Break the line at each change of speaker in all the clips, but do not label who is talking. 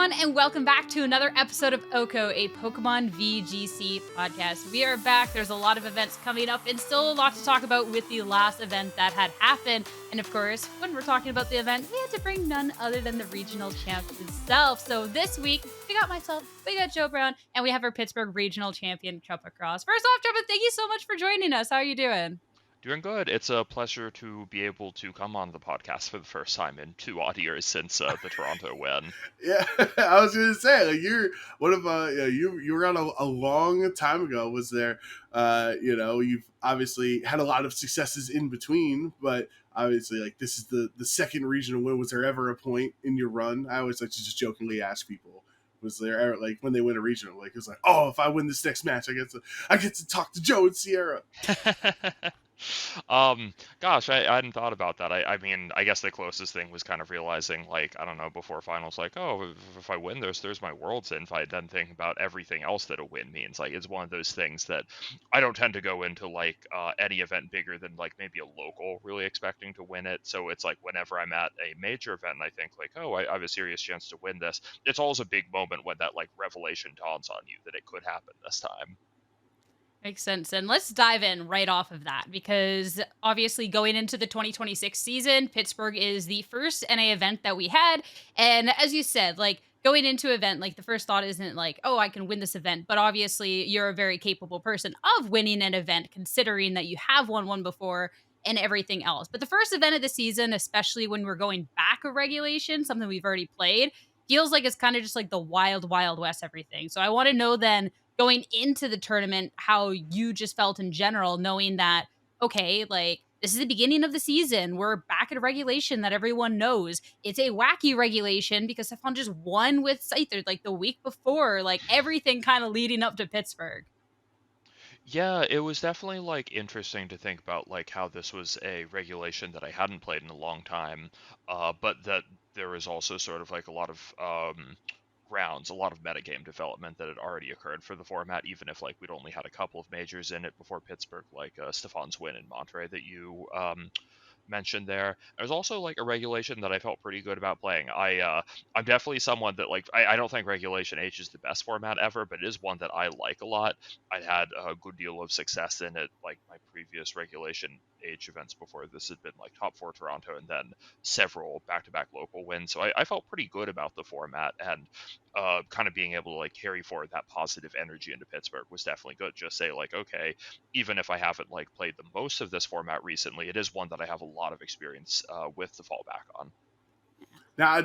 everyone, and welcome back to another episode of OHKO, a Pokemon VGC podcast. We are back. There's a lot of events coming up and still a lot to talk about with the last event that had happened. And of course, when we're talking about the event, we had to bring none other than the regional champ himself. So this week, we got myself, we got Joe Brown, and we have our Pittsburgh regional champion, Chuppa Cross. First off, Chuppa, thank you so much for joining us. How are you doing?
Doing good. It's a pleasure to be able to come on the podcast for the first time in 2 odd years since the Toronto win.
Yeah, I was gonna say, like, you're one of you were on a long time ago. Was there? You've obviously had a lot of successes in between, but obviously, like, this is the second regional win. Was there ever a point in your run? I always like to just jokingly ask people, was there ever, like, when they win a regional, like, it's like, oh, if I win this next match, I get to talk to Joe and Sierra.
Gosh, I hadn't thought about that. I mean, I guess the closest thing was kind of realizing, like, I don't know, before finals, like, oh, if I win, there's my Worlds invite. Then think about everything else that a win means. Like, it's one of those things that I don't tend to go into, like, any event bigger than, like, maybe a local really expecting to win it. So it's like whenever I'm at a major event and I think, like, oh, I have a serious chance to win this, it's always a big moment when that, like, revelation dawns on you that it could happen this time.
Makes sense. And let's dive in right off of that because obviously going into the 2026 season, Pittsburgh is the first NA event that we had. And as you said, like going into event, like the first thought isn't like, oh, I can win this event. But obviously you're a very capable person of winning an event considering that you have won one before and everything else. But the first event of the season, especially when we're going back a regulation, something we've already played, feels like it's kind of just like the wild, wild west everything. So I want to know then going into the tournament, how you just felt in general, knowing that, okay, like this is the beginning of the season. We're back at a regulation that everyone knows. It's a wacky regulation because Stefan just won with Scyther like the week before, like everything kind of leading up to Pittsburgh.
Yeah, it was definitely like interesting to think about like how this was a regulation that I hadn't played in a long time, but that there was also sort of like a lot of rounds, a lot of metagame development that had already occurred for the format, even if like we'd only had a couple of majors in it before Pittsburgh, like Stefan's win in Monterey that you mentioned there. There's also like a regulation that I felt pretty good about playing. I'm definitely someone that like I don't think Regulation H is the best format ever, but it is one that I like a lot. I had a good deal of success in it. Like my previous Regulation H events before this had been like top four Toronto and then several back-to-back local wins. So I felt pretty good about the format, and kind of being able to like carry forward that positive energy into Pittsburgh was definitely good. Just say like, okay, even if I haven't like played the most of this format recently, it is one that I have a lot of experience with to fall back on.
Now,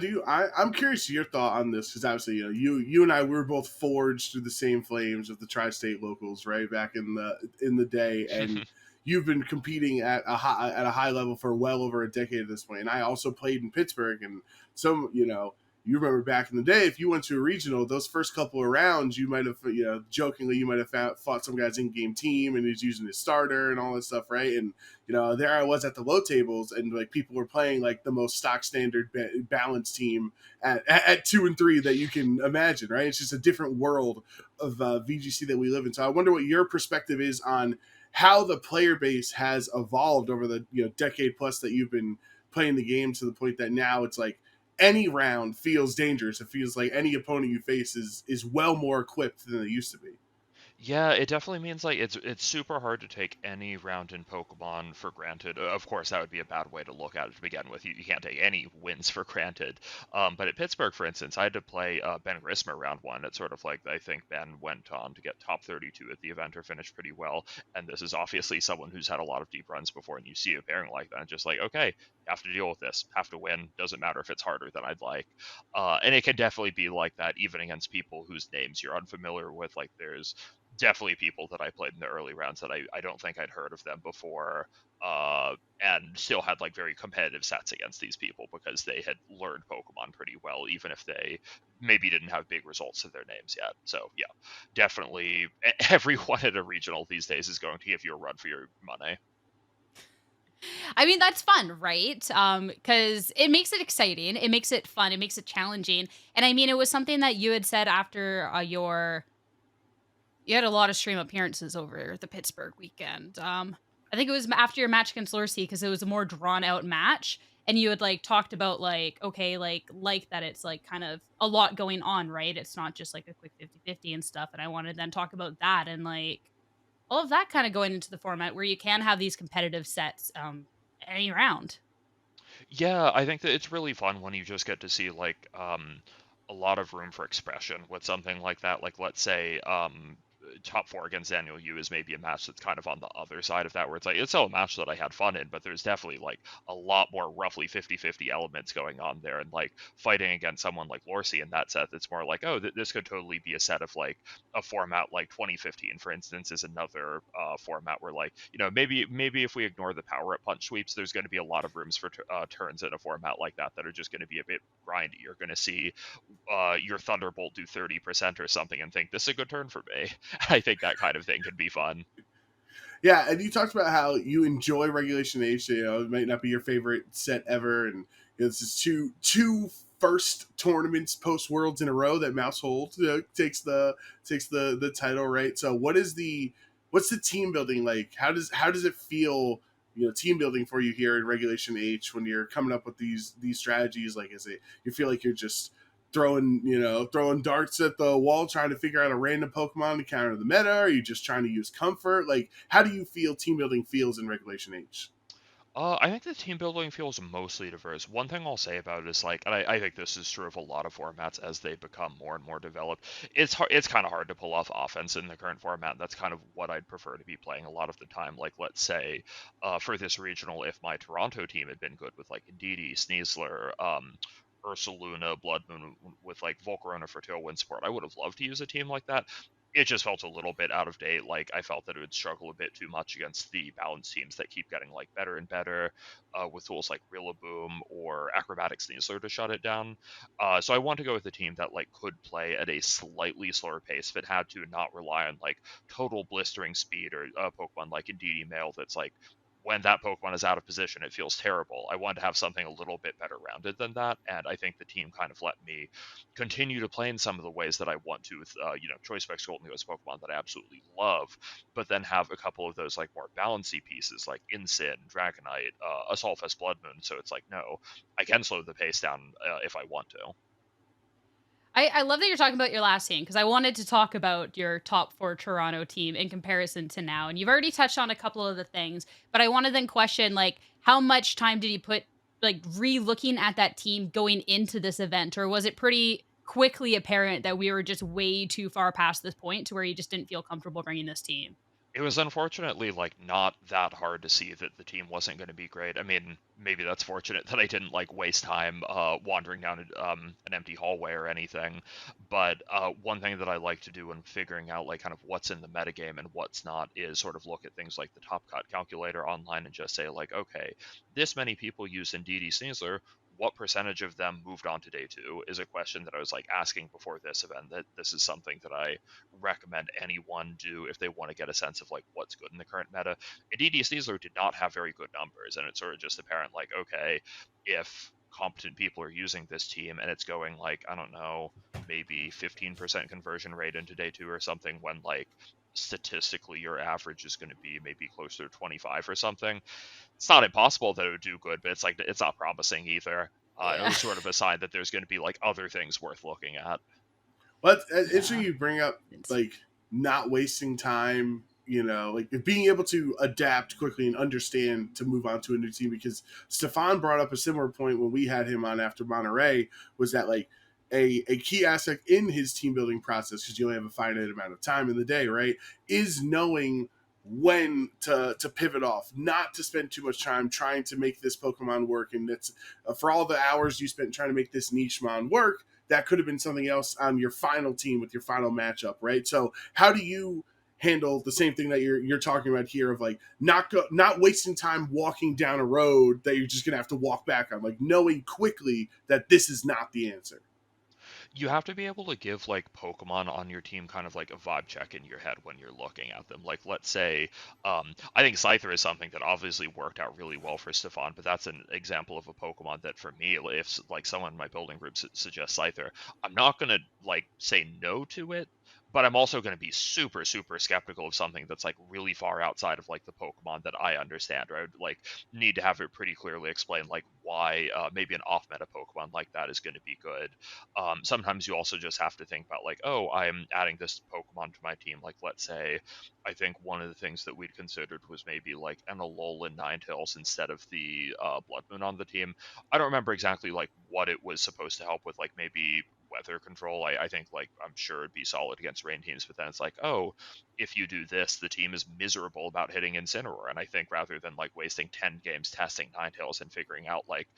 I'm curious to your thought on this because obviously, you and I, we were both forged through the same flames of the tri-state locals, right, back in the day, and you've been competing at a high level for well over a decade at this point. And I also played in Pittsburgh, and some, you remember back in the day, if you went to a regional, those first couple of rounds, you might have, jokingly, you might have fought some guy's in-game team and he's using his starter and all this stuff, right? And, there I was at the low tables and, like, people were playing, like, the most stock standard balanced team at 2 and 3 that you can imagine, right? It's just a different world of VGC that we live in. So I wonder what your perspective is on how the player base has evolved over the, decade plus that you've been playing the game to the point that now it's like, any round feels dangerous. It feels like any opponent you face is well more equipped than they used to be.
Yeah, it definitely means like it's super hard to take any round in Pokemon for granted. Of course, that would be a bad way to look at it to begin with. You can't take any wins for granted. But at Pittsburgh, for instance, I had to play Ben Grismer round one. It's sort of like I think Ben went on to get top 32 at the event or finished pretty well. And this is obviously someone who's had a lot of deep runs before, and you see a pairing like that, just like, okay, you have to deal with this, have to win. Doesn't matter if it's harder than I'd like. And it can definitely be like that even against people whose names you're unfamiliar with. Like there's definitely people that I played in the early rounds that I don't think I'd heard of them before, and still had like very competitive sets against these people because they had learned Pokemon pretty well, even if they maybe didn't have big results to their names yet. So yeah, definitely everyone at a regional these days is going to give you a run for your money.
I mean, that's fun, right? Because it makes it exciting, it makes it fun, it makes it challenging. And I mean, it was something that you had said after you had a lot of stream appearances over the Pittsburgh weekend. I think it was after your match against Lorcy because it was a more drawn out match. and you had like talked about like, okay, like that it's like kind of a lot going on, right? It's not just like a quick 50-50 and stuff. And I wanted to then talk about that and like all of that kind of going into the format where you can have these competitive sets any round.
Yeah, I think that it's really fun when you just get to see like a lot of room for expression with something like that. Like let's say top four against Daniel Yu is maybe a match that's kind of on the other side of that, where it's like it's still a match that I had fun in, but there's definitely like a lot more roughly 50-50 elements going on there. And like fighting against someone like Lorcy in that set, it's more like, oh, this could totally be a set of like a format like 2015, for instance, is another format where like, maybe if we ignore the power up punch sweeps, there's going to be a lot of rooms for turns in a format like that are just going to be a bit grindy. You're going to see your Thunderbolt do 30% or something and think this is a good turn for me. I think that kind of thing could be fun.
Yeah, and you talked about how you enjoy Regulation H. It might not be your favorite set ever, and this is two first tournaments post Worlds in a row that Mousehold takes the title, right? So what's the team building like? How does it feel? Team building for you here in Regulation H when you're coming up with these strategies. Like, is it you feel like you're just throwing darts at the wall trying to figure out a random Pokemon to counter the meta? Are you just trying to use comfort? Like, how do you feel team building feels in Regulation H?
I think the team building feels mostly diverse. One thing I'll say about it is like, and I think this is true of a lot of formats as they become more and more developed. It's kind of hard to pull off offense in the current format. That's kind of what I'd prefer to be playing a lot of the time. Like, let's say, for this regional, if my Toronto team had been good with like Indeedee, Sneasler, Ursaluna, Blood Moon, with like Volcarona for Tailwind support, I would have loved to use a team like that. It just felt a little bit out of date. Like I felt that it would struggle a bit too much against the balanced teams that keep getting like better and better with tools like Rillaboom or Acrobatic Sneasler to shut it down. So I want to go with a team that like could play at a slightly slower pace if it had to, not rely on like total blistering speed or a Pokemon like Indeedee Male that's like when that Pokemon is out of position, it feels terrible. I wanted to have something a little bit better rounded than that, and I think the team kind of let me continue to play in some of the ways that I want to with, Choice Specs Golden Ghost Pokemon that I absolutely love, but then have a couple of those like more balancy pieces like Incin, Dragonite, Assault Fest, Blood Moon. So it's like, no, I can slow the pace down if I want to.
I love that you're talking about your last team because I wanted to talk about your top four Toronto team in comparison to now. And you've already touched on a couple of the things, but I want to then question like how much time did you put like re-looking at that team going into this event? Or was it pretty quickly apparent that we were just way too far past this point to where you just didn't feel comfortable bringing this team?
It was unfortunately like not that hard to see that the team wasn't going to be great. I mean, maybe that's fortunate that I didn't like waste time wandering down an empty hallway or anything. But one thing that I like to do when figuring out like kind of what's in the metagame and what's not is sort of look at things like the top cut calculator online and just say like, okay, this many people use Indeedee Sneasler. What percentage of them moved on to day two is a question that I was like asking before this event. That this is something that I recommend anyone do if they want to get a sense of like what's good in the current meta. Indeed, Sneasler did not have very good numbers, and it's sort of just apparent like, okay, if competent people are using this team and it's going like, I don't know, maybe 15% conversion rate into day two or something, when like statistically your average is going to be maybe closer to 25 or something. It's not impossible that it would do good, but it's like it's not promising either. It
Yeah.
was sort of a sign that there's going to be like other things worth looking at.
Well, it's interesting
Yeah.
you bring up like not wasting time. Like being able to adapt quickly and understand to move on to a new team. Because Stefan brought up a similar point when we had him on after Monterey, was that like a key aspect in his team building process, because you only have a finite amount of time in the day, right? Is knowing when to pivot off, not to spend too much time trying to make this Pokemon work, and that's for all the hours you spent trying to make this niche mon work, that could have been something else on your final team with your final matchup, right? So how do you handle the same thing that you're talking about here, of like not wasting time walking down a road that you're just gonna have to walk back on, like knowing quickly that this is not the answer?
You have to be able to give like Pokemon on your team kind of like a vibe check in your head when you're looking at them. Like let's say, I think Scyther is something that obviously worked out really well for Stefan, but that's an example of a Pokemon that for me, if like someone in my building group suggests Scyther, I'm not gonna like say no to it, but I'm also going to be super, super skeptical of something that's like really far outside of like the Pokemon that I understand, or I would like need to have it pretty clearly explained like why maybe an off meta Pokemon like that is going to be good. Sometimes you also just have to think about like, oh, I'm adding this Pokemon to my team. Like, let's say, I think one of the things that we'd considered was maybe like an Alolan Ninetales instead of the Blood Moon on the team. I don't remember exactly like what it was supposed to help with, like maybe weather control. I think like I'm sure it'd be solid against rain teams, but then it's like, oh, if you do this, the team is miserable about hitting Incineroar. And I think rather than like wasting 10 games testing Ninetales and figuring out like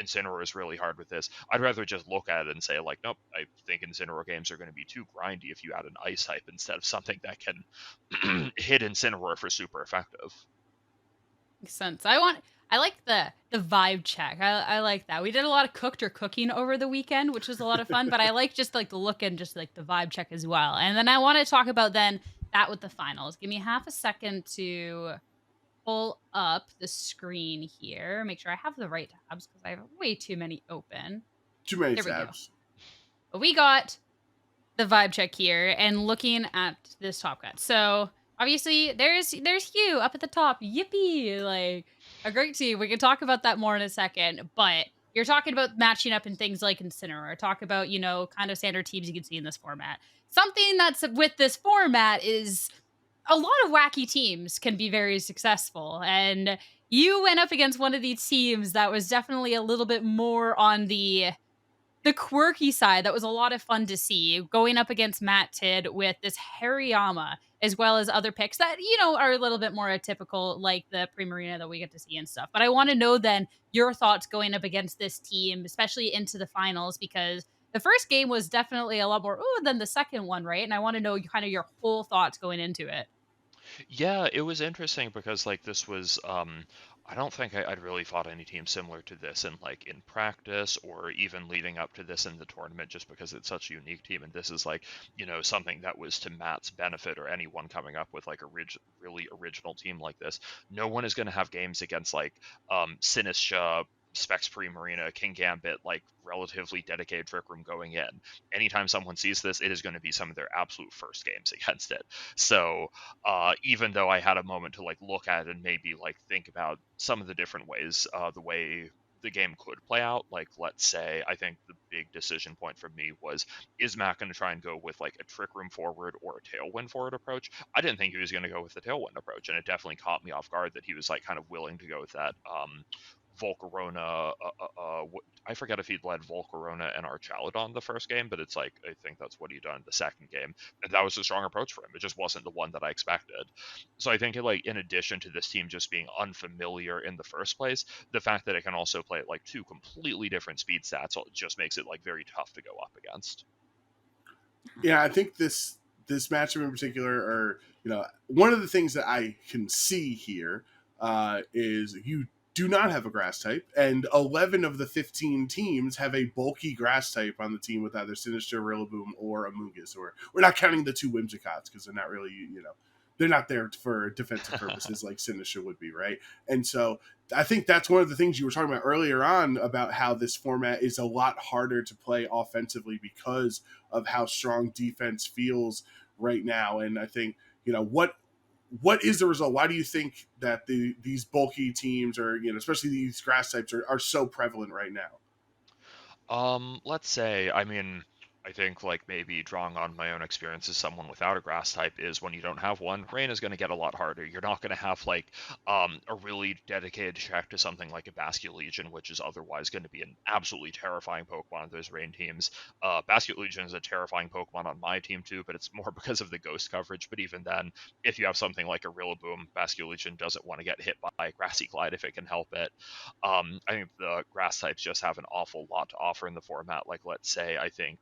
Incineroar is really hard with this, I'd rather just look at it and say like, nope, I think Incineroar games are going to be too grindy if you add an ice type instead of something that can hit Incineroar for super effective.
Makes sense. I like the vibe check. I like that. We did a lot of cooked or cooking over the weekend, which was a lot of fun, but I like just like the look and just like the vibe check as well. And then I want to talk about then that with the finals. Give me half a second to pull up the screen here. Make sure I have the right tabs because I have way too many open.
Too many
There we go.
tabs.
But we got the vibe check here and looking at this top cut. So obviously there's Hugh up at the top. Yippee! Like a great team. We can talk about that more in a second. But you're talking about matching up and things like Incineroar. Talk about, you know, kind of standard teams you can see in this format. Something that's with this format is a lot of wacky teams can be very successful. And you went up against one of these teams that was definitely a little bit more on the quirky side. That was a lot of fun to see, going up against Matt Tid with this Hariyama, as well as other picks that, you know, are a little bit more atypical, like the Primarina that we get to see and stuff. But I want to know then your thoughts going up against this team, especially into the finals, because the first game was definitely a lot more ooh than the second one, right? And I want to know kind of your whole thoughts going into it.
Yeah, it was interesting because like this was I don't think I'd really fought any team similar to this in like in practice or even leading up to this in the tournament, just because it's such a unique team, and this is like, you know, something that was to Matt's benefit or anyone coming up with like a really original team like this. No one is going to have games against like Sinistra, Specs Marina, King Gambit, like relatively dedicated Trick Room going in. Anytime someone sees this, it is going to be some of their absolute first games against it. So even though I had a moment to like look at it and maybe like think about some of the different ways the way the game could play out, like let's say I think the big decision point for me was, is Matt going to try and go with like a Trick Room forward or a Tailwind forward approach? I didn't think he was going to go with the Tailwind approach, and it definitely caught me off guard that he was like kind of willing to go with that Volcarona. I forget if he'd led Volcarona and Archaludon the first game, but it's like I think that's what he'd done in the second game, and that was a strong approach for him. It just wasn't the one that I expected. So I think like in addition to this team just being unfamiliar in the first place, the fact that it can also play at like two completely different speed stats just makes it like very tough to go up against.
Yeah, I think this matchup in particular, or you know, one of the things that I can see here is you do not have a grass type, and 11 of the 15 teams have a bulky grass type on the team with either Sinister, Rillaboom, or Amoonguss. Or we're not counting the two Whimsicots because they're not really, you know, they're not there for defensive purposes like Sinister would be, right? And so I think that's one of the things you were talking about earlier on about how this format is a lot harder to play offensively because of how strong defense feels right now. And I think, you know, what is the result? Why do you think that these bulky teams, or you know, especially these grass types, are so prevalent right now?
Let's say, I mean, I think like maybe drawing on my own experience as someone without a grass type is when you don't have one, rain is going to get a lot harder. You're not going to have like a really dedicated check to something like a Basket Legion, which is otherwise going to be an absolutely terrifying Pokemon of those rain teams. Basket Legion is a terrifying Pokemon on my team too, but it's more because of the ghost coverage. But even then, if you have something like a Rillaboom, Basket Legion doesn't want to get hit by a Grassy Glide if it can help it. I think the grass types just have an awful lot to offer in the format. Like, let's say, I think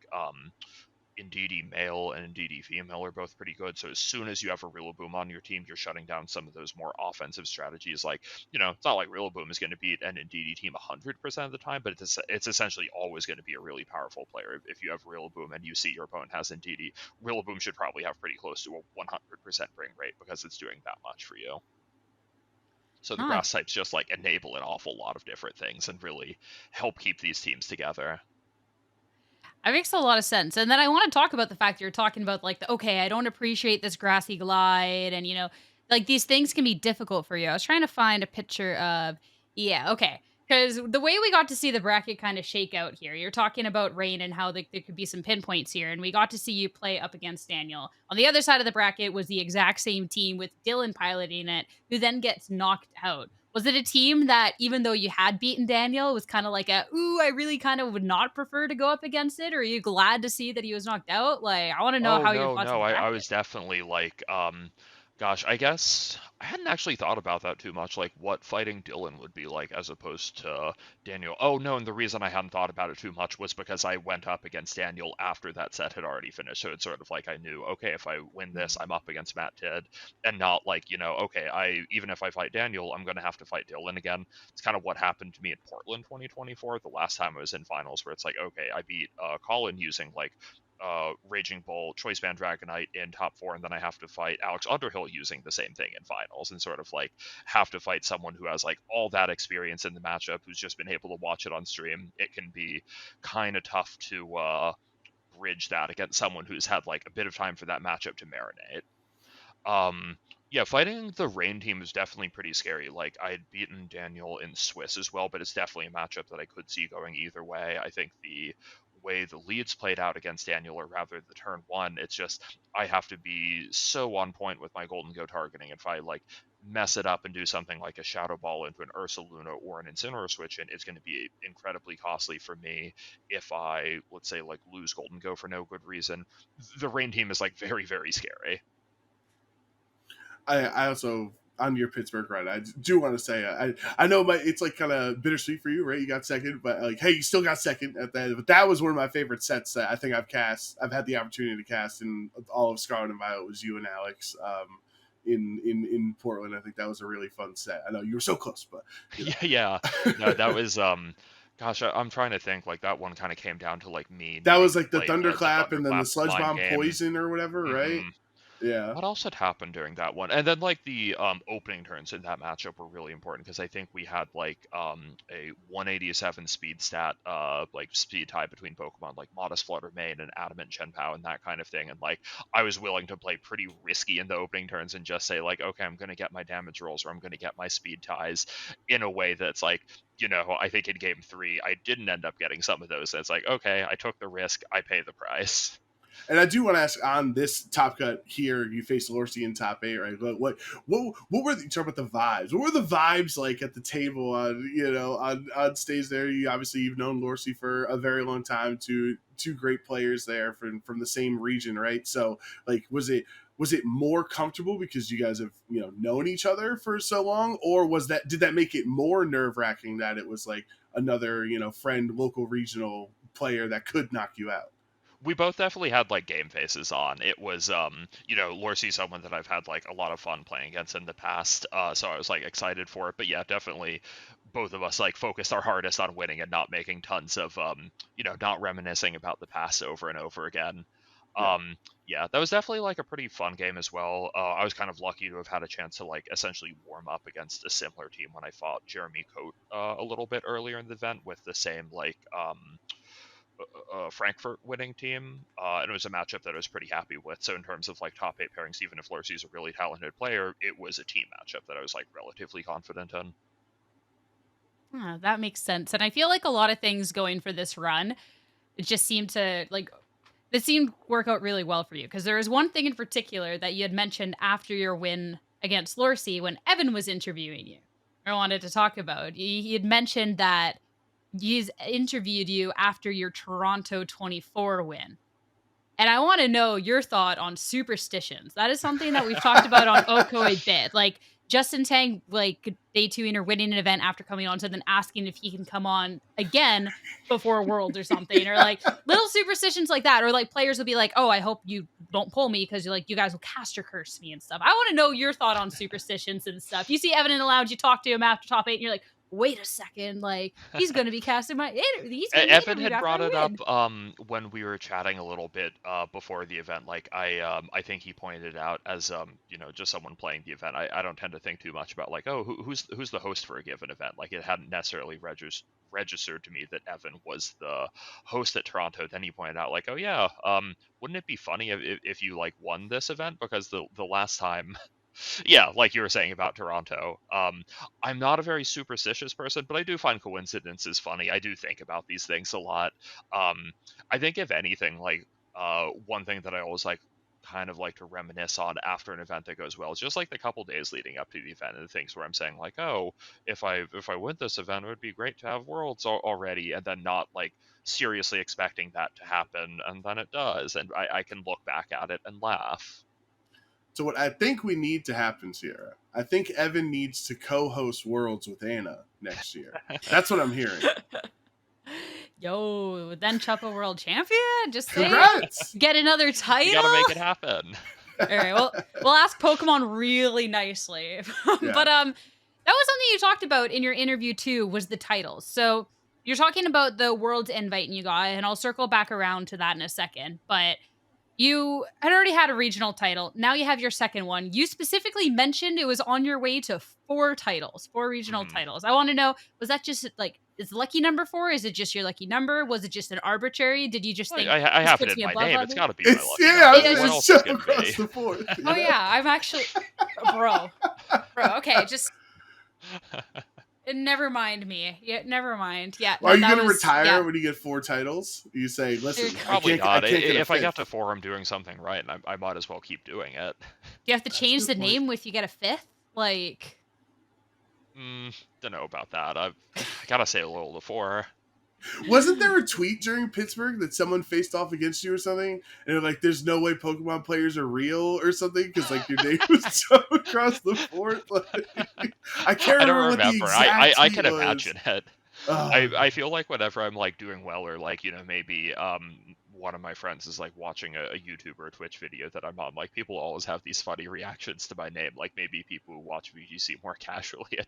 Indeedee male and Indeedee female are both pretty good. So as soon as you have a Rillaboom on your team, you're shutting down some of those more offensive strategies. Like, you know, it's not like Rillaboom is going to beat an Indeedee team 100% of the time, but it's essentially always going to be a really powerful player. If you have Rillaboom and you see your opponent has Indeedee, Rillaboom should probably have pretty close to a 100% bring rate because it's doing that much for you. So the
Ah,
grass types just like enable an awful lot of different things and really help keep these teams together.
That makes a lot of sense. And then I want to talk about the fact you're talking about like okay, I don't appreciate this grassy glide and like these things can be difficult for you. I was trying to find a picture of yeah, okay. Because the way we got to see the bracket kind of shake out here, you're talking about rain and how there could be some pinpoints here, and we got to see you play up against Daniel. On the other side of the bracket was the exact same team with Dylan piloting it, who then gets knocked out. Was it a team that, even though you had beaten Daniel, was kind of like ooh, I really kind of would not prefer to go up against it? Or are you glad to see that he was knocked out? Like, I want to know
Oh
how your
no,
thoughts on
no,
the
I
bracket.
was definitely like, gosh, I guess I hadn't actually thought about that too much, like what fighting Dylan would be like as opposed to Daniel. Oh no, and the reason I hadn't thought about it too much was because I went up against Daniel after that set had already finished. So it's sort of like I knew, okay, if I win this, I'm up against Matt Tidd, and not like, okay, even if I fight Daniel, I'm gonna have to fight Dylan again. It's kind of what happened to me in Portland 2024, the last time I was in finals, where it's like, okay, I beat Colin using like Raging Bull, Choice Band Dragonite in top four, and then I have to fight Alex Underhill using the same thing in finals, and sort of like have to fight someone who has like all that experience in the matchup, who's just been able to watch it on stream. It can be kind of tough to bridge that against someone who's had like a bit of time for that matchup to marinate. Um, yeah, fighting the Rain team is definitely pretty scary. Like I had beaten Daniel in Swiss as well, but it's definitely a matchup that I could see going either way. I think the way the leads played out against Daniel, or rather the turn one, it's just I have to be so on point with my Golden Go targeting. If I like mess it up and do something like a Shadow Ball into an Ursaluna or an Incineroar switch in, it's going to be incredibly costly for me if I, let's say, like lose Golden Go for no good reason. The Rain team is like very, very scary.
I also on your Pittsburgh run, I do want to say I know it's like kind of bittersweet for you, right? You got second, but like hey, you still got second at the end. But that was one of my favorite sets that I think I've had the opportunity to cast in all of Scarlet and Violet. Was you and Alex. In Portland, I think that was a really fun set. I know you were so close, but you
Yeah,
know.
yeah. No, that was gosh, I'm trying to think, like that one kind of came down to like me
That
needing
was
to
like the
play the
thunderclap and then the
thunderclap
sludge
mind
bomb
game.
poison or whatever, right?
hmm
Yeah.
What else had happened during that one? And then like the opening turns in that matchup were really important because I think we had like a 187 speed stat like speed tie between Pokemon like Modest Flutter Mane and Adamant Chenpao and that kind of thing. And like I was willing to play pretty risky in the opening turns and just say like, okay, I'm gonna get my damage rolls or I'm gonna get my speed ties in a way that's like, I think in game three I didn't end up getting some of those. And it's like, okay, I took the risk, I pay the price.
And I do want to ask on this top cut here, you face Lorcy in top eight, right? What were you talk about the vibes? What were the vibes like at the table on stage there? You've known Lorcy for a very long time. Two great players there from the same region, right? So like was it more comfortable because you guys have known each other for so long, or did that make it more nerve wracking that it was like another friend, local regional player that could knock you out?
We both definitely had like game faces on. It was Lorcy's someone that I've had like a lot of fun playing against in the past. So I was like excited for it. But yeah, definitely both of us like focused our hardest on winning and not making tons of not reminiscing about the past over and over again.
Yeah.
Yeah, that was definitely like a pretty fun game as well. I was kind of lucky to have had a chance to like essentially warm up against a similar team when I fought Jeremy Coate a little bit earlier in the event with the same like Frankfurt winning team, and it was a matchup that I was pretty happy with. So in terms of like top eight pairings, even if Lorcy's a really talented player, it was a team matchup that I was like relatively confident in.
That makes sense. And I feel like a lot of things going for this run, it just seemed to like it seemed to work out really well for you. Because there was one thing in particular that you had mentioned after your win against Lorcy when Evan was interviewing you. I wanted to talk about. He had mentioned that he's interviewed you after your Toronto 24 win. And I want to know your thought on superstitions. That is something that we've talked about on OHKO a bit. Like Justin Tang, like day two or winning an event after coming on, to then asking if he can come on again before Worlds or something, or like little superstitions like that, or like players will be like, "Oh, I hope you don't pull me because you're like you guys will cast or curse me and stuff." I want to know your thought on superstitions and stuff. You see Evan in the lounge, you talk to him after top eight, and you're like, "Wait a second, like he's going to be casting he's going to be
Evan
interviewed
had
after
brought
I
it up
win."
when we were chatting a little bit before the event. Like I think he pointed it out as just someone playing the event. I don't tend to think too much about like, oh, who's the host for a given event. Like it hadn't necessarily registered to me that Evan was the host at Toronto. Then he pointed out like, oh yeah, wouldn't it be funny if you like won this event? Because the last time, yeah, like you were saying about Toronto, I'm not a very superstitious person, but I do find coincidences funny. I do think about these things a lot. I think if anything, like one thing that I always like kind of like to reminisce on after an event that goes well is just like the couple days leading up to the event and the things where I'm saying like, oh, if I win this event, it would be great to have worlds already, and then not like seriously expecting that to happen, and then it does, and I can look back at it and laugh.
So what I think we need to happen, Sierra, I think Evan needs to co-host Worlds with Anna next year. That's what I'm hearing.
Yo, then Chuppa World Champion? Just saying.
Congrats!
Get another title?
You gotta make it happen.
All right, well, we'll ask Pokemon really nicely.
Yeah.
But that was something you talked about in your interview too, was the titles. So you're talking about the World's invite you got, and I'll circle back around to that in a second. But you had already had a regional title. Now you have your second one. You specifically mentioned it was on your way to 4 titles, 4 regional titles. I want to know, was that just like, is lucky number 4? Is it just your lucky number? Was it just an arbitrary? Did you just think
I
this
have it
puts
in
me
my
above
name.
others?
It's got to be my lucky
Yeah,
number.
It's
What else
Chuppa
is gonna
Cross
be?
IV.
Oh yeah, I'm actually, bro. Okay, just never mind me. Yeah, never mind. Yeah.
Are you
that
going to
was-
retire
yeah.
when you get 4 titles? You say, listen,
There's-
Probably not.
get
If
a
I get
fifth.
to 4, I'm doing something right, and I might as well keep doing it.
Do you have to change
a
the
good point.
name if you get a 5th? Like,
Don't know about that. I gotta say a little to 4.
Wasn't there a tweet during Pittsburgh that someone faced off against you or something? And they're like, there's no way Pokemon players are real or something? Because, like, your name was Chuppa Cross IV. Like, I can't
I don't
remember what the
remember.
exact
I
tweet
can
was.
imagine it.
Oh,
I feel like whenever I'm like doing well, or like, you know, maybe one of my friends is like watching a YouTube or a Twitch video that I'm on, like people always have these funny reactions to my name. Like maybe people who watch VGC more casually.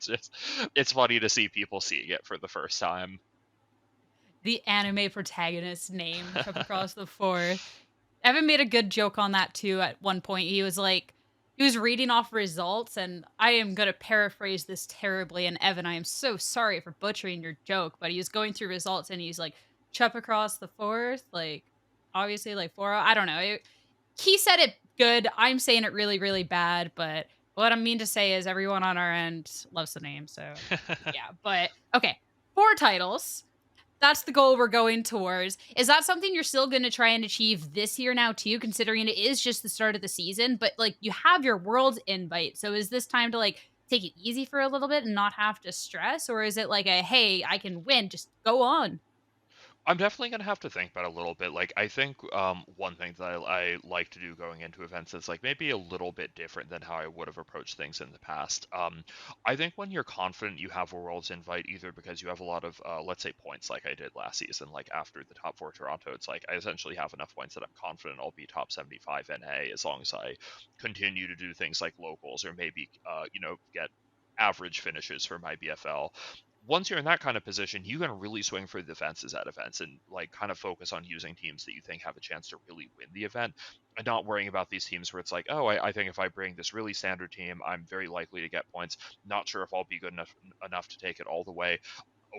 It's funny to see people seeing it for the first time.
the anime protagonist name, Chuppa Cross IV. Evan made a good joke on that too at one point. He was like, he was reading off results, and I am going to paraphrase this terribly. And Evan, I am so sorry for butchering your joke, but he was going through results and he's like, Chuppa Cross IV, like, obviously, like, 4. I don't know. He said it good. I'm saying it really, really bad, but what I mean to say is everyone on our end loves the name. So, yeah. But, okay, 4 titles. That's the goal we're going towards. Is that something you're still going to try and achieve this year now too, considering it is just the start of the season, but like you have your Worlds invite. So is this time to like take it easy for a little bit and not have to stress? Or is it like a, hey, I can win, just go on?
I'm definitely gonna have to think about it a little bit. Like I think one thing that I like to do going into events is like maybe a little bit different than how I would have approached things in the past. I think when you're confident you have a Worlds invite, either because you have a lot of let's say points like I did last season, like after the top 4 Toronto, it's like I essentially have enough points that I'm confident I'll be top 75 NA as long as I continue to do things like locals or maybe you know, get average finishes for my BFL. Once you're in that kind of position, you can really swing for the fences at events and like kind of focus on using teams that you think have a chance to really win the event, and not worrying about these teams where it's like, oh, I think if I bring this really standard team, I'm very likely to get points. Not sure if I'll be good enough to take it all the way.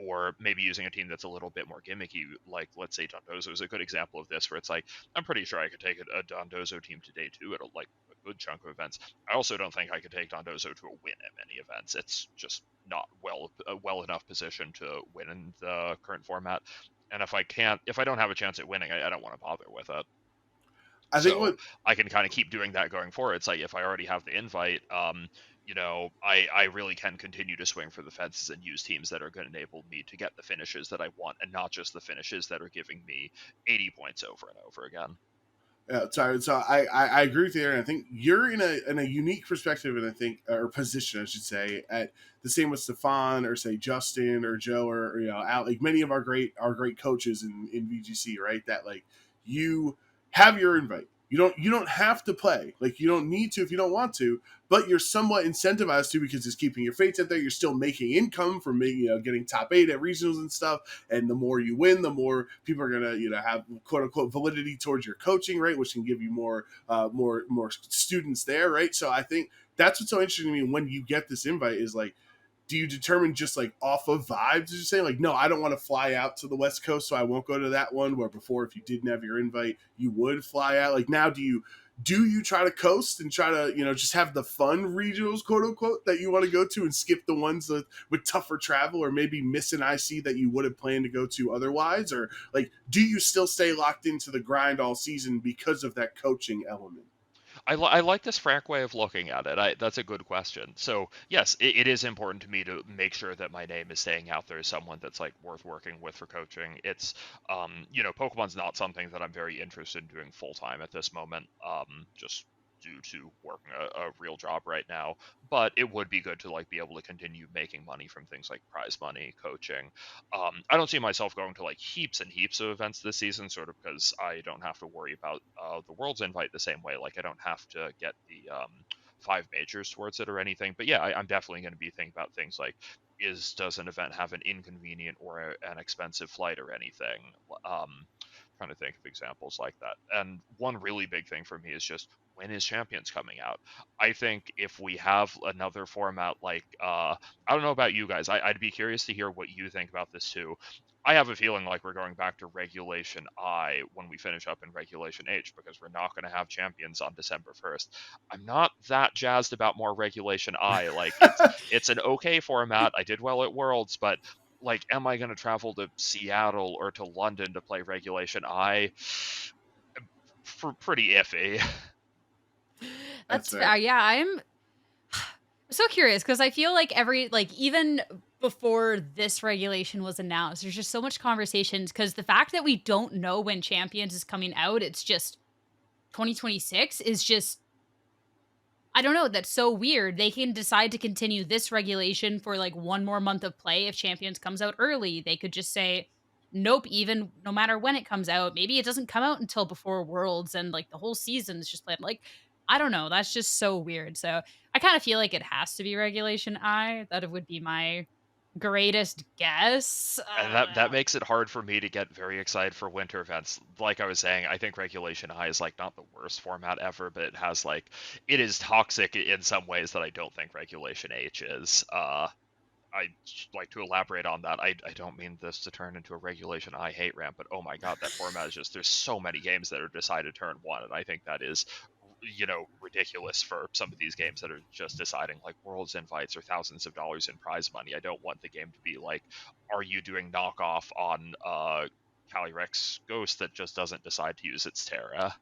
Or maybe using a team that's a little bit more gimmicky, like let's say Dondozo is a good example of this, where it's like, I'm pretty sure I could take a Dondozo team to day 2 at like a good chunk of events. I also don't think I could take Dondozo to a win at many events. It's just not well enough position to win in the current format. And if I don't have a chance at winning, I don't want to bother with it.
I think what
I can kind of keep doing that going forward. It's like if I already have the invite, you know, I really can continue to swing for the fences and use teams that are going to enable me to get the finishes that I want, and not just the finishes that are giving me 80 points over and over again.
So I agree with you, and I think you're in a unique perspective, and I think, or position, I should say, at the same with Stefan or say Justin or Joe or you know, Al, like many of our great coaches in VGC, right? That like you have your invite. You don't have to play. Like you don't need to if you don't want to, but you're somewhat incentivized to because it's keeping your fates out there. You're still making income from getting top 8 at regionals and stuff. And the more you win, the more people are gonna have quote unquote validity towards your coaching, right? Which can give you more students there, right? So I think that's what's so interesting to me when you get this invite is like do you determine just like off of vibes? Did you say like, no, I don't want to fly out to the West Coast, so I won't go to that one? Where before, if you didn't have your invite, you would fly out. Like now, do you try to coast and try to, just have the fun regionals, quote unquote, that you want to go to and skip the ones with tougher travel, or maybe miss an IC that you would have planned to go to otherwise? Or like, do you still stay locked into the grind all season because of that coaching element?
I like this frank way of looking at it. That's a good question. So yes, it is important to me to make sure that my name is staying out there as someone that's like worth working with for coaching. It's Pokemon's not something that I'm very interested in doing full time at this moment. Just due to working a real job right now, but it would be good to like be able to continue making money from things like prize money, coaching. I don't see myself going to like heaps and heaps of events this season, sort of because I don't have to worry about the World's Invite the same way. Like I don't have to get the 5 majors towards it or anything. But yeah, I'm definitely going to be thinking about things like, does an event have an inconvenient or an expensive flight or anything? Trying to think of examples like that. And one really big thing for me is just, when is Champions coming out? I think if we have another format like, I don't know about you guys, I'd be curious to hear what you think about this too. I have a feeling like we're going back to Regulation I when we finish up in Regulation H, because we're not going to have Champions on December 1st. I'm not that jazzed about more Regulation I. Like, it's an okay format. I did well at Worlds, but like, am I going to travel to Seattle or to London to play Regulation I? Pretty iffy.
That's fair. Yeah, I'm so curious because I feel like even before this regulation was announced, there's just so much conversations because the fact that we don't know when Champions is coming out, it's just 2026 is just, I don't know, that's so weird. They can decide to continue this regulation for like one more month of play. If Champions comes out early, they could just say, nope, even no matter when it comes out, maybe it doesn't come out until before Worlds and like the whole season is just played. Like, I don't know. That's just so weird. So I kind of feel like it has to be Regulation I. That it would be my greatest guess.
And that makes it hard for me to get very excited for winter events. Like I was saying, I think Regulation I is like not the worst format ever, but it is toxic in some ways that I don't think Regulation H is. I'd like to elaborate on that. I don't mean this to turn into a Regulation I hate rant, but oh my god, that format is just, there's so many games that are decided turn 1, and I think that is ridiculous for some of these games that are just deciding like Worlds invites or thousands of dollars in prize money. I don't want the game to be like, are you doing knockoff on Calyrex Ghost that just doesn't decide to use its Tera?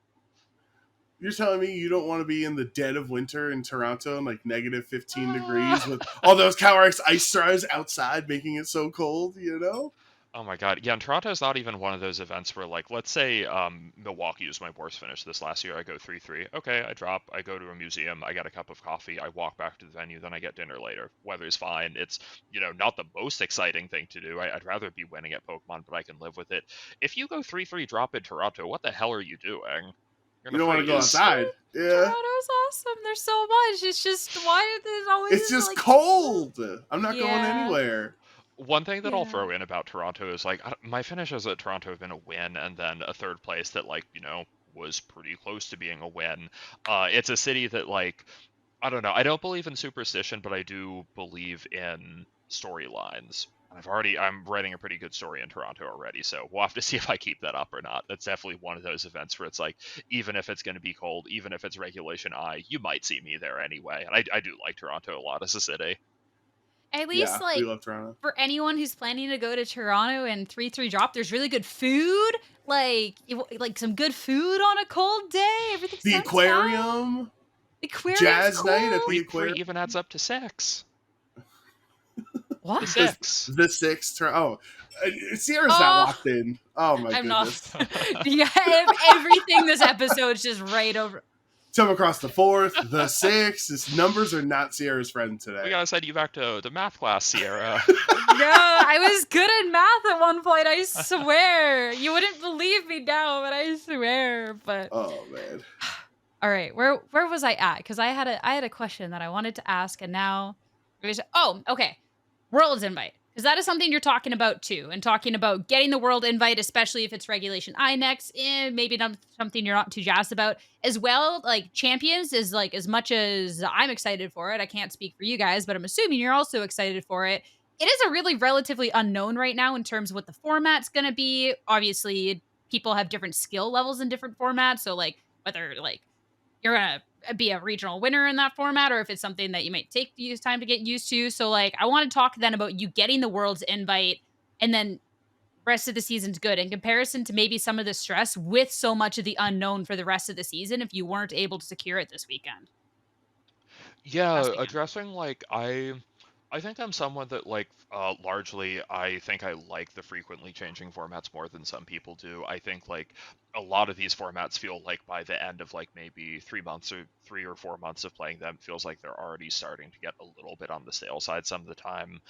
You're telling me you don't want to be in the dead of winter in Toronto in like negative 15 degrees with all those Calyrex ice straws outside making it so cold,
Oh my god. Yeah, and Toronto's not even one of those events where, like, let's say Milwaukee was my worst finish this last year. I go 3-3. Okay, I drop. I go to a museum. I get a cup of coffee. I walk back to the venue. Then I get dinner later. Weather's fine. It's, not the most exciting thing to do. I'd rather be winning at Pokemon, but I can live with it. If you go 3-3 drop in Toronto, what the hell are you doing?
You don't want to go outside. Yeah.
Toronto's awesome. There's so much. It's just, why is it always
It's just
like,
cold. I'm not going anywhere.
One thing that I'll throw in about Toronto is like, my finishes at Toronto have been a win, and then a third place that was pretty close to being a win. It's a city that, like, I don't know. I don't believe in superstition, but I do believe in storylines. I'm writing a pretty good story in Toronto already, so we'll have to see if I keep that up or not. That's definitely one of those events where it's like, even if it's going to be cold, even if it's Regulation I, you might see me there anyway. And I do like Toronto a lot as a city.
At least,
we love Toronto.
For anyone who's planning to go to Toronto and 3-3 drop, there's really good food. Like some good food on a cold day. Everything's
the aquarium.
The aquarium.
Jazz
cool.
night at the
Free
aquarium.
even adds up to 6.
What?
The 6.
The 6. Sierra's not locked in. Oh my goodness.
Yeah, everything this episode's just right over.
Chuppa Cross IV, the 6. His numbers are not Sierra's friend today.
We gotta send you back to math class, Sierra.
No, I was good at math at one point, I swear. You wouldn't believe me now, but I swear. But
oh man.
All right, where was I at? Because I had a question that I wanted to ask, and now okay. World's invite. Because that is something you're talking about too, and talking about getting the world invite, especially if it's Regulation I next, maybe not something you're not too jazzed about. As well, like Champions is like as much as I'm excited for it. I can't speak for you guys, but I'm assuming you're also excited for it. It is a really relatively unknown right now in terms of what the format's going to be. Obviously, people have different skill levels in different formats, so like whether like you're gonna be a regional winner in that format, or if it's something that you might take use time to get used to. So like I want to talk then about you getting the world's invite and then rest of the season's good in comparison to maybe some of the stress with so much of the unknown for the rest of the season if you weren't able to secure it this weekend. Last
Yeah,
weekend.
addressing like I think I'm someone that like largely I think I like the frequently changing formats more than some people do. I think like a lot of these formats feel like by the end of like maybe 3 months or 3 or 4 months of playing them feels like they're already starting to get a little bit on the stale side some of the time.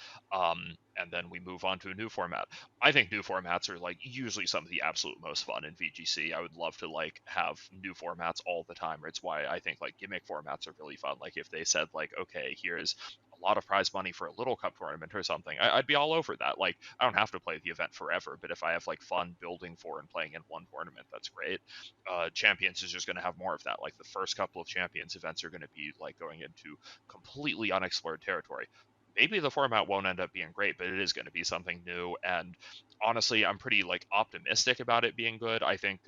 And then we move on to a new format. I think new formats are like usually some of the absolute most fun in VGC. I would love to like have new formats all the time. It's why I think like gimmick formats are really fun. Like if they said like, okay, here's a lot of prize money for a little cup tournament or something, I'd be all over that. Like I don't have to play the event forever, but if I have like fun building for and playing in one tournament, that's great. Champions is just going to have more of that. Like the first couple of Champions events are going to be like going into completely unexplored territory. Maybe the format won't end up being great, but it is going to be something new. And honestly, I'm pretty like optimistic about it being good. I think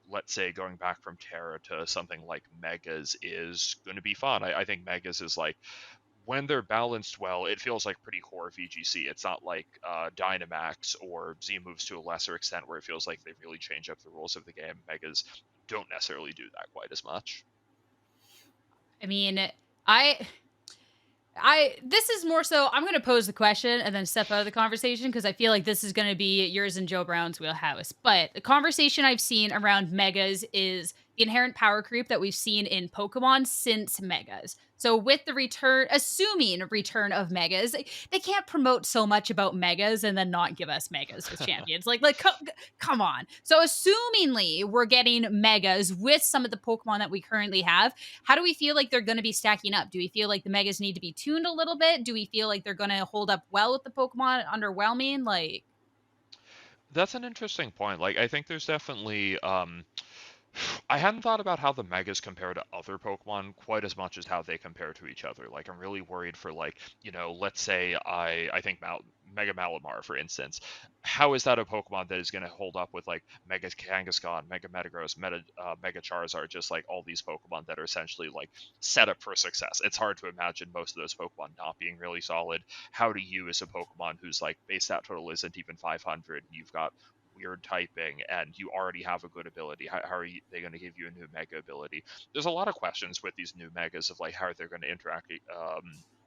let's say going back from Terra to something like Megas is going to be fun. I think Megas is like when they're balanced well, it feels like pretty core VGC. It's not like Dynamax or Z moves to a lesser extent where it feels like they really change up the rules of the game. Megas don't necessarily do that quite as much.
I mean, I this is more so I'm going to pose the question and then step out of the conversation because I feel like this is going to be yours and Joe Brown's wheelhouse. But the conversation I've seen around megas is the inherent power creep that we've seen in Pokemon since megas. So with the return, assuming return of megas, they can't promote so much about megas and then not give us megas with champions. Come on. So assumingly we're getting megas with some of the Pokemon that we currently have, how do we feel like they're going to be stacking up? Do we feel like the megas need to be tuned a little bit? Do we feel like they're going to hold up well with the Pokemon underwhelming? Like,
That's an interesting point. Like I think there's definitely I hadn't thought about how the megas compare to other Pokemon quite as much as how they compare to each other. Like, I'm really worried for, like, let's say I think Mega Malamar, for instance. How is that a Pokemon that is going to hold up with, like, Mega Kangaskhan, Mega Metagross, Mega Charizard, just like all these Pokemon that are essentially, like, set up for success? It's hard to imagine most of those Pokemon not being really solid. How do you, as a Pokemon whose, like, base stat total isn't even 500, you've got weird typing and you already have a good ability, how are they going to give you a new mega ability? There's a lot of questions with these new megas of like how they're going to interact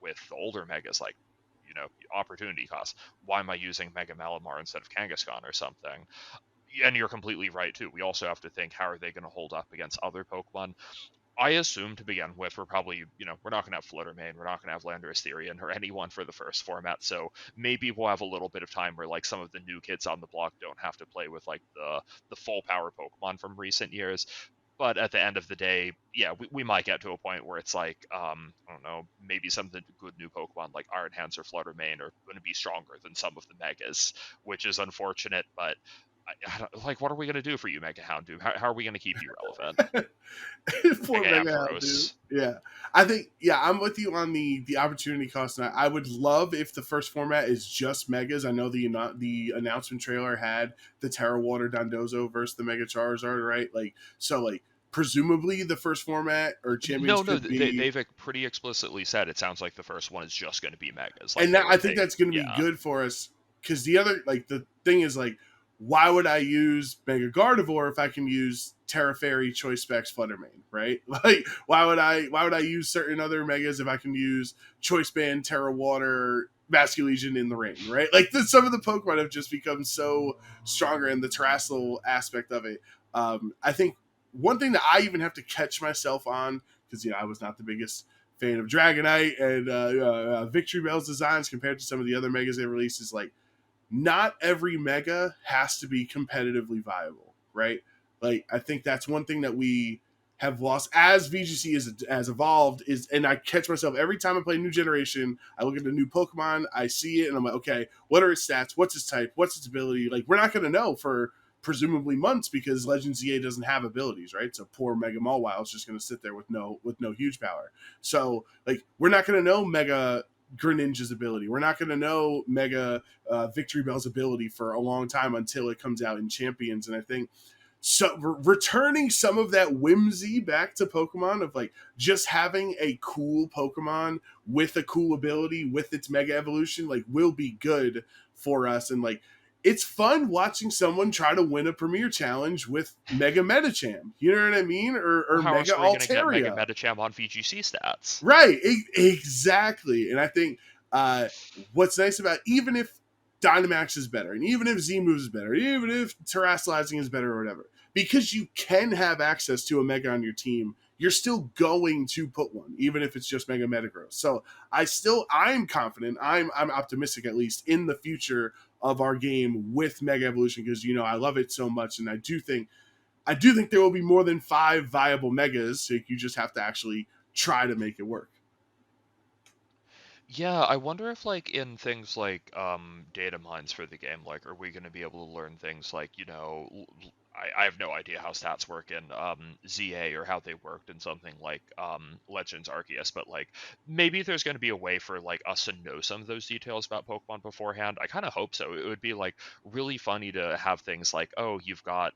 with the older megas, like opportunity cost. Why am I using Mega Malamar instead of Kangaskhan or something? And you're completely right too. We also have to think, how are they going to hold up against other Pokemon? I assume to begin with, we're probably, we're not going to have Fluttermane, we're not going to have Landorus Therian or anyone for the first format. So maybe we'll have a little bit of time where like some of the new kids on the block don't have to play with like the full power Pokemon from recent years. But at the end of the day, yeah, we might get to a point where it's like, I don't know, maybe some of the good new Pokemon like Iron Hands or Fluttermane are going to be stronger than some of the Megas, which is unfortunate. But like, what are we going to do for you, Mega Houndoom? How are we going to keep you relevant?
Poor
Mega
Mega Hound, dude.
Ampharos.
Yeah, I think I'm with you on the opportunity cost. And I would love if the first format is just megas. I know the announcement trailer had the Terra Water Dondozo versus the Mega Charizard, right? Like so, like presumably the first format or champions
No,
could be.
they've pretty explicitly said it sounds like the first one is just going to be megas. Like
And
they
that,
were
I think
taking,
that's going to be
yeah.
good for us because the other like the thing is like, why would I use Mega Gardevoir if I can use Terra Fairy, Choice Specs, Fluttermane, right? Like, why would I use certain other megas if I can use Choice Band, Terra Water, Basculegion in the rain, right? Like some of the Pokemon have just become so stronger in the terrestrial aspect of it. I think one thing that I even have to catch myself on because I was not the biggest fan of Dragonite and Victory Bell's designs compared to some of the other megas they released is like not every mega has to be competitively viable, right? Like I think that's one thing that we have lost as VGC has evolved and I catch myself every time I play a new generation. I look at the new Pokemon, I see it, and I'm like, okay, what are its stats? What's its type? What's its ability? Like, we're not going to know for presumably months because Legend ZA doesn't have abilities, right? So poor Mega Mawile is just going to sit there with no huge power. So like, we're not going to know Mega Greninja's ability. We're not going to know Mega Victory Bell's ability for a long time until it comes out in Champions. And I think so returning some of that whimsy back to Pokemon of like just having a cool Pokemon with a cool ability with its Mega Evolution like will be good for us. And like, it's fun watching someone try to win a Premier Challenge with Mega Metacham. You know what I mean? Or
Well, how
Mega
else are we going to get Mega
Altaria.
Metacham on VGC stats?
Right, exactly. And I think what's nice about, even if Dynamax is better, and even if Z-Moves is better, even if Terastallizing is better or whatever, because you can have access to a Mega on your team, you're still going to put one, even if it's just Mega Metagross. So I'm confident, I'm optimistic at least in the future of our game with Mega Evolution, because I love it so much, and I do think there will be more than 5 viable Megas. So you just have to actually try to make it work.
Yeah, I wonder if like in things like data mines for the game, like are we going to be able to learn things like, I have no idea how stats work in ZA or how they worked in something like Legends Arceus, but like maybe there's going to be a way for like us to know some of those details about Pokemon beforehand. I kind of hope so. It would be like really funny to have things like, oh, you've got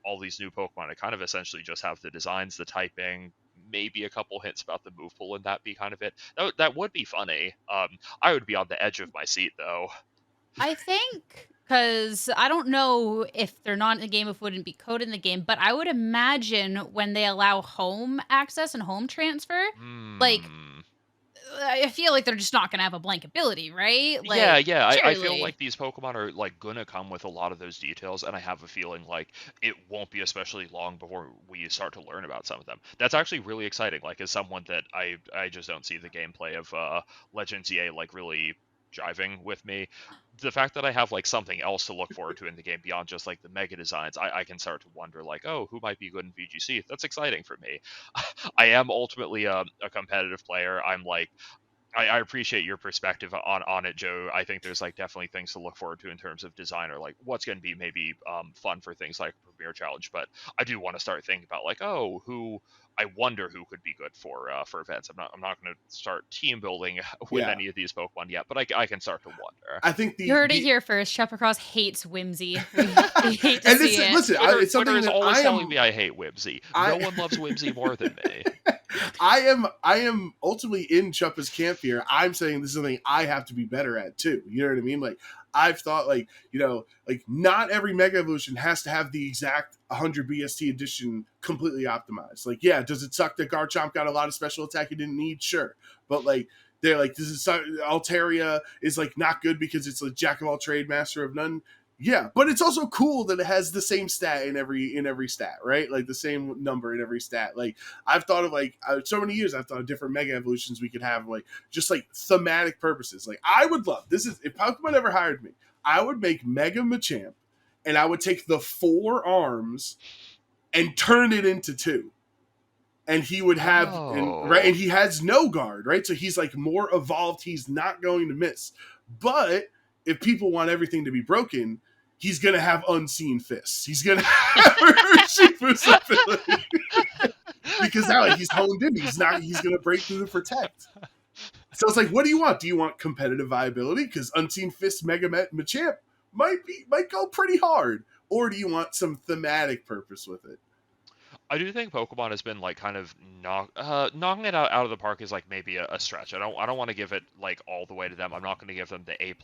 all these new Pokemon. I kind of essentially just have the designs, the typing, maybe a couple hints about the move pool, and that be kind of it. That would be funny. I would be on the edge of my seat though.
I think, because I don't know if they're not in the game, if it wouldn't be code in the game, but I would imagine when they allow home access and home transfer, like, I feel like they're just not going to have a blank ability, right?
Yeah,
Like,
yeah. I feel
surely.
like these Pokemon are like gonna come with a lot of those details, and I have a feeling like it won't be especially long before we start to learn about some of them. That's actually really exciting. Like as someone that I just don't see the gameplay of Legends EA like really jiving with me. The fact that I have like something else to look forward to in the game beyond just like the mega designs, I can start to wonder like, oh, who might be good in VGC? That's exciting for me. I am ultimately a competitive player. I'm like I appreciate your perspective on it, Joe. I think there's like definitely things to look forward to in terms of design or like what's going to be maybe fun for things like Premier Challenge. But I do want to start thinking about like, oh, who I wonder who could be good for events. I'm not going to start team building with
Yeah.
any of these Pokemon yet, but I can start to wonder.
I think
You heard it here first. Chuppa Cross hates Whimsy. We hate to
and
see it.
listen,
Twitter
it's something
is
that
always
I
telling
am.
me I hate Whimsy. No one loves Whimsy more than me.
I am ultimately in Chuppa's camp here. I'm saying this is something I have to be better at too. You know what I mean? Like I've thought like, like not every Mega Evolution has to have the exact 100 BST edition completely optimized. Like, yeah, does it suck that Garchomp got a lot of special attack you didn't need? Sure. But like they're like, this is Altaria is like not good because it's like jack of all trade, master of none. Yeah, but it's also cool that it has the same stat in every stat, right? Like the same number in every stat. Like I've thought of like so many years I've thought of different Mega Evolutions we could have, like just like thematic purposes. Like I would love this is if Pokemon ever hired me, I would make Mega Machamp, and I would take the 4 arms and turn it into 2. And he would have and he has no guard, right? So he's like more evolved. He's not going to miss. But if people want everything to be broken, he's gonna have unseen fists. He's gonna have Urshifu's ability. Because now he's honed in. He's gonna break through the protect. So it's like, what do you want? Do you want competitive viability? Because Unseen Fist Mega Machamp might go pretty hard. Or do you want some thematic purpose with it?
I do think Pokemon has been like kind of knocking it out of the park is like maybe a stretch. I don't want to give it like all the way to them. I'm not going to give them the A+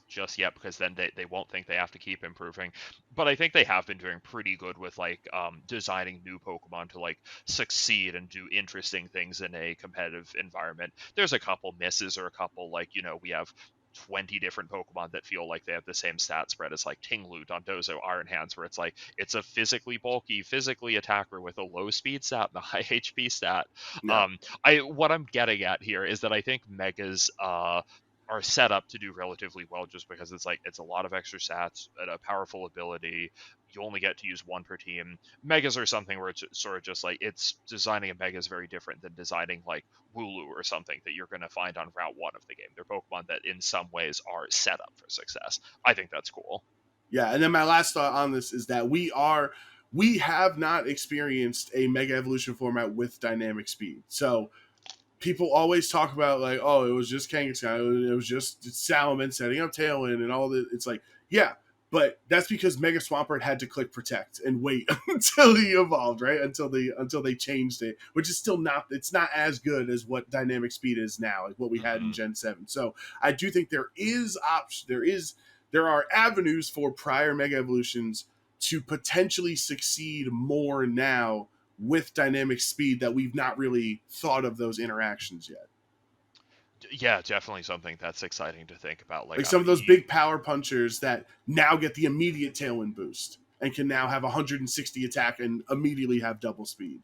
just yet because then they won't think they have to keep improving. But I think they have been doing pretty good with like designing new Pokemon to like succeed and do interesting things in a competitive environment. There's a couple misses or a couple like we have 20 different Pokemon that feel like they have the same stat spread as like Tinglu, Dondozo, Iron Hands, where it's like it's a physically bulky, physically attacker with a low speed stat and a high HP stat.
Yeah.
What I'm getting at here is that I think Megas are set up to do relatively well just because it's a lot of extra stats and a powerful ability. You only get to use one per team. Megas are something where it's sort of just like it's designing a mega is very different than designing like Wooloo or something that you're going to find on route one of the game. They're Pokemon that in some ways are set up for success. I think that's cool.
Yeah, and then my last thought on this is that we have not experienced a Mega Evolution format with dynamic speed. So people always talk about like, oh, it was just Kangaskhan, it was just Salamence setting up Tailwind and all that. It's like, yeah, but that's because Mega Swampert had to click Protect and wait until he evolved, right? Until they changed it, which is still not, it's not as good as what dynamic speed is now, like what we had in Gen 7. So I do think there are avenues for prior Mega Evolutions to potentially succeed more now with dynamic speed that we've not really thought of those interactions yet.
Yeah, definitely something that's exciting to think about.
Like some of those big power punchers that now get the immediate Tailwind boost and can now have 160 attack and immediately have double speed.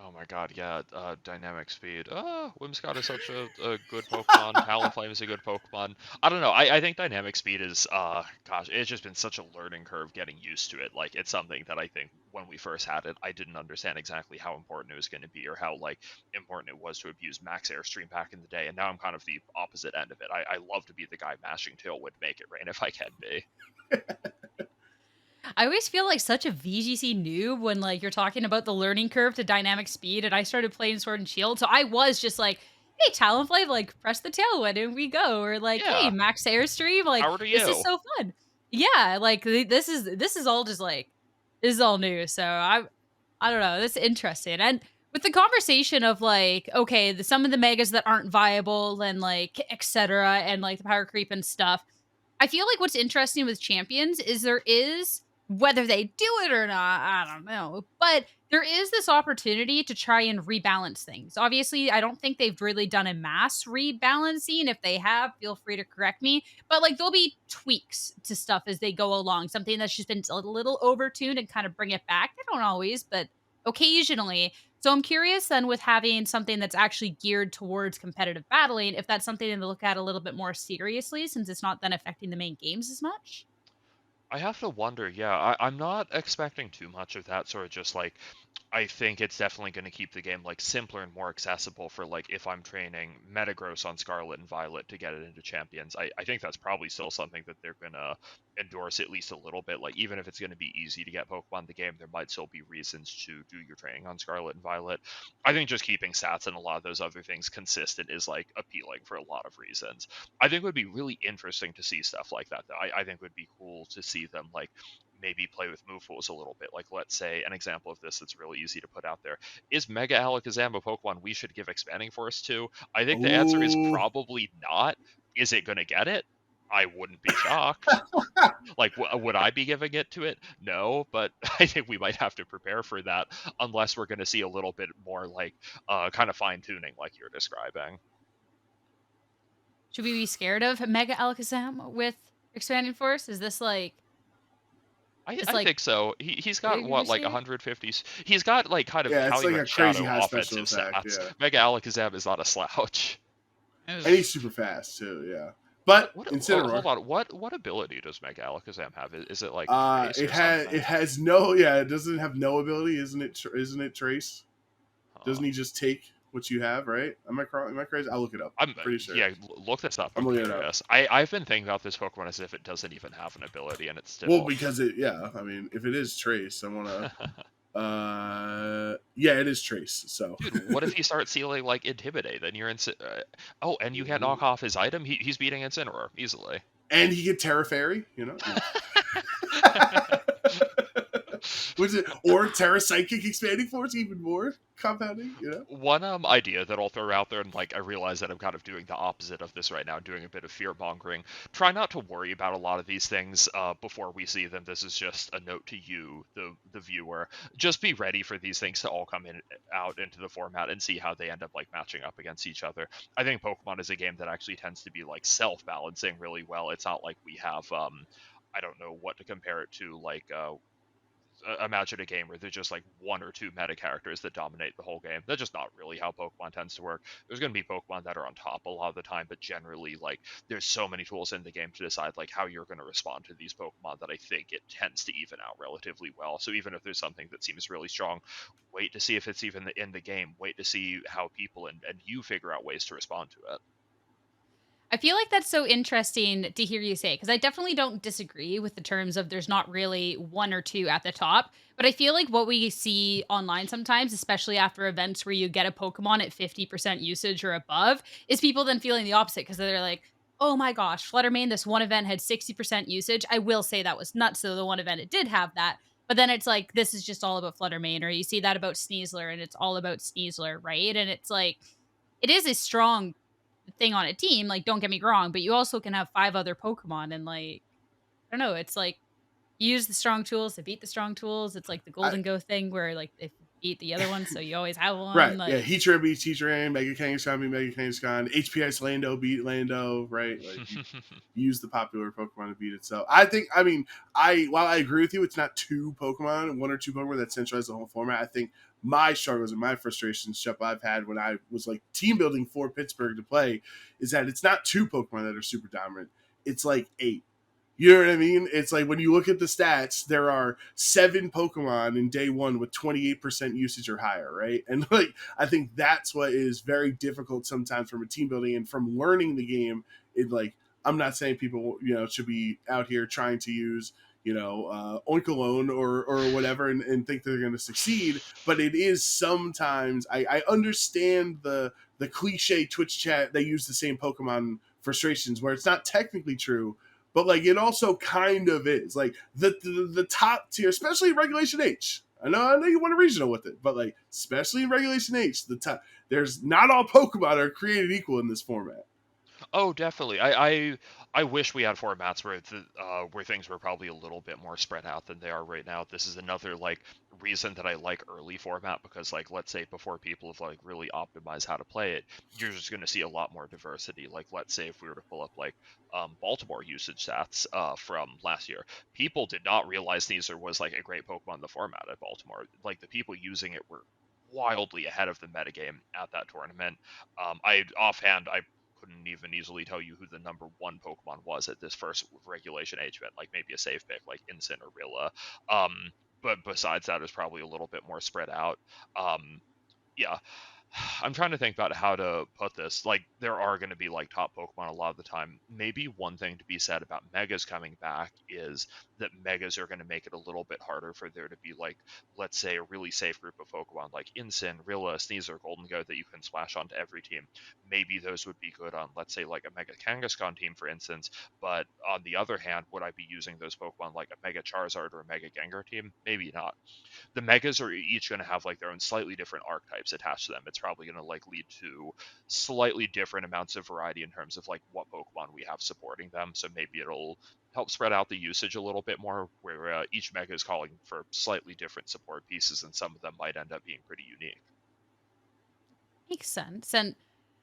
Oh my god, yeah, dynamic speed. Whimsicott is such a good Pokemon. Talonflame is a good Pokemon. I don't know. I think dynamic speed is, gosh, it's just been such a learning curve getting used to it. Like, it's something that I think when we first had it, I didn't understand exactly how important it was going to be or how, like, important it was to abuse Max Airstream back in the day. And now I'm kind of the opposite end of it. I love to be the guy mashing Tailwind, make it rain if I can be.
I always feel like such a VGC noob when like you're talking about the learning curve to dynamic speed, and I started playing Sword and Shield, so I was just like, "Hey, Talonflame, like press the Tailwind and we go," or like, "Hey,
Yeah.
Max Airstream, like
Power to
this is
you.
so fun." Yeah, like this is all just like this is all new. So I don't know, that's interesting. And with the conversation of like, okay, some of the megas that aren't viable and like etc. and like the power creep and stuff. I feel like what's interesting with champions is there is whether they do it or not, I don't know. But there is this opportunity to try and rebalance things. Obviously, I don't think they've really done a mass rebalancing. If they have, feel free to correct me. But like there'll be tweaks to stuff as they go along. Something that's just been a little overtuned and kind of bring it back. They don't always, but occasionally. So I'm curious then with having something that's actually geared towards competitive battling, if that's something to look at a little bit more seriously since it's not then affecting the main games as much.
I have to wonder, yeah, I'm not expecting too much of that sort of just like I think it's definitely going to keep the game like simpler and more accessible for like if I'm training Metagross on Scarlet and Violet to get it into champions. I think that's probably still something that they're going to endorse at least a little bit. Like even if it's going to be easy to get Pokemon in the game, there might still be reasons to do your training on Scarlet and Violet. I think just keeping stats and a lot of those other things consistent is like appealing for a lot of reasons. I think it would be really interesting to see stuff like that though. I think it would be cool to see them like maybe play with move pools a little bit. Like, let's say an example of this that's really easy to put out there is Mega Alakazam a Pokemon we should give Expanding Force to? I think the answer is
Ooh.
probably not. Is it going to get it? I wouldn't be shocked. Like, would I be giving it to it? No, but I think we might have to prepare for that unless we're going to see a little bit more like kind of fine tuning, like you're describing.
Should we be scared of Mega Alakazam with expanding force? Is this like
I
like
think so. He's got
big of a
what, like
scare?
150s. He's got like kind of
Yeah, it's like
Calumet
a crazy
Shadow
high special
offensive
attack.
stats.
Yeah,
Mega Alakazam is not a slouch.
and he's super fast too. Yeah, but
Hold
Incineroar.
on. What ability does Mega Alakazam have? Is it like Trace or something?
It has no, yeah, it doesn't have no ability, isn't it? Isn't it Trace?
Huh.
Doesn't he just take what you have, right? Am I crazy? I'll look it up.
I'm
Pretty sure.
Yeah. Look this up.
I'm
I'm
looking it up.
curious. I've been thinking about this Pokemon as if it doesn't even have an ability, and it's still.
Well, because yeah, I mean, if it is Trace, I want to. Yeah, it is Trace. So,
Dude, what if you start sealing like Intimidate? Then you're in. Oh, and you can't knock off his item. He's beating Incineroar easily.
and he get Terra Fairy, you know. Was it or Terra Psychic Expanding Force even more compounding? You know.
One idea that I'll throw out there, and like I realize that I'm kind of doing the opposite of this right now, doing a bit of fear mongering. Try not to worry about a lot of these things before we see them. This is just a note to you, the viewer. Just be ready for these things to all come out into the format and see how they end up like matching up against each other. I think Pokemon is a game that actually tends to be like self-balancing really well. It's not like we have I don't know what to compare it to, like imagine a game where there's just like one or two meta characters that dominate the whole game. That's just not really how Pokemon tends to work. There's going to be Pokemon that are on top a lot of the time, but generally, like, there's so many tools in the game to decide like how you're going to respond to these Pokemon that I think it tends to even out relatively well. So even if there's something that seems really strong, wait to see if it's even in the game. Wait to see how people and you figure out ways to respond to it.
I feel like that's so interesting to hear you say, because I definitely don't disagree with the terms of there's not really one or two at the top. But I feel like what we see online sometimes, especially after events where you get a Pokemon at 50% usage or above, is people then feeling the opposite because they're like, oh my gosh, Fluttermane, this one event had 60% usage. I will say that was nuts. So the one event it did have that. But then it's like, this is just all about Fluttermane, or you see that about Sneasler and it's all about Sneasler, right? And it's like, it is a strong thing on a team, like, don't get me wrong, but you also can have 5 other Pokemon and, like, I don't know, it's like, use the strong tools to beat the strong tools. It's like the
I,
Golden Go thing where, like, if you beat the other one, so you always have one,
right. Yeah.
like
Heatran beats Heatran. Mega Kangaskhan beat Mega Kangaskhan. HPS Lando beat Lando. Right. Like you use the popular Pokemon to beat it. So I think, I mean, while I agree with you, it's not two Pokemon, one or two Pokemon that centralize the whole format. I think my struggles and my frustrations, Chup, I've had when I was like team building for Pittsburgh to play, is that it's not two Pokemon that are super dominant. It's like 8. You know what I mean? It's like when you look at the stats, there are 7 Pokemon in day one with 28% usage or higher, right? And like I think that's what is very difficult sometimes from a team building and from learning the game. It like I'm not saying people should be out here trying to use Oinkalone or whatever and think they're going to succeed, but it is sometimes I understand the cliche Twitch chat they use the same Pokemon frustrations where it's not technically true, but like it also kind of is like the top tier, especially in Regulation H. I know you want a regional with it, but like especially in Regulation H, the top there's not all Pokemon are created equal in this format.
Oh, definitely. I wish we had formats where things were probably a little bit more spread out than they are right now. This is another like reason that I like early format because like let's say before people have like really optimized how to play it, you're just going to see a lot more diversity. Like let's say if we were to pull up like Baltimore usage stats from last year, people did not realize Sneasler was like a great Pokemon in the format at Baltimore. Like the people using it were wildly ahead of the metagame at that tournament. I couldn't even easily tell you who the number one Pokemon was at this first Regulation Age event, like maybe a safe pick like Incin or Rilla. But besides that, it was probably a little bit more spread out. Yeah, I'm trying to think about how to put this. Like, there are going to be like top Pokemon a lot of the time. Maybe one thing to be said about Megas coming back is that Megas are going to make it a little bit harder for there to be like, let's say, a really safe group of Pokemon like Incin, Rilla, Sneasler, Golden Goat that you can splash onto every team. Maybe those would be good on, let's say, like a Mega Kangaskhan team, for instance. But on the other hand, would I be using those Pokemon like a Mega Charizard or a Mega Gengar team? Maybe not. The megas are each going to have like their own slightly different archetypes attached to them. It's probably going to like lead to slightly different amounts of variety in terms of like what Pokemon we have supporting them. So maybe it'll help spread out the usage a little bit more, where each mega is calling for slightly different support pieces, and some of them might end up being pretty unique.
makes sense. And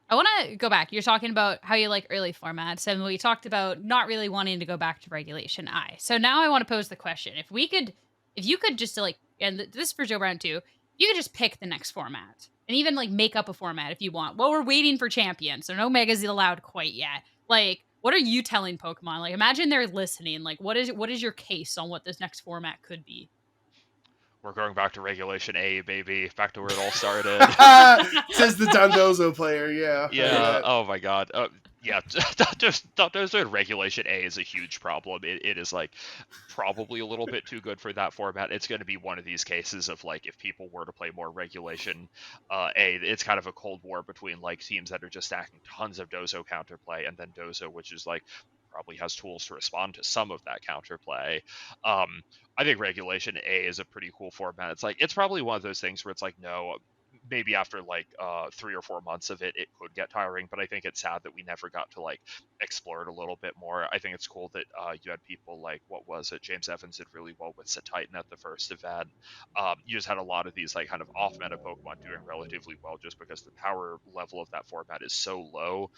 I want to go back. You're talking about how you like early formats, and we talked about not really wanting to go back to Regulation I. So now I want to pose the question: if you could just like, and this is for Joe Brown too, you could just pick the next format and even like make up a format if you want. Well, we're waiting for champions, so no megas allowed quite yet. Like, what are you telling Pokemon? Like, imagine they're listening. Like, what is your case on what this next format could be?
We're going back to Regulation A, baby, back to where it all started.
Says the Dondozo player. Yeah.
Yeah. Oh my God. Yeah. Just Regulation A is a huge problem. It is like probably a little bit too good for that format. It's going to be one of these cases of like if people were to play more Regulation A, it's kind of a cold war between like teams that are just stacking tons of Dozo counterplay and then Dozo, which is like probably has tools to respond to some of that counterplay. I think Regulation A is a pretty cool format. It's like it's probably one of those things where it's like no, maybe after like 3 or 4 months of it, it could get tiring. But I think it's sad that we never got to like explore it a little bit more. I think it's cool that you had people like what was it? James Evans did really well with Titan at the first event. You just had a lot of these like kind of off meta Pokemon doing relatively well just because the power level of that format is so low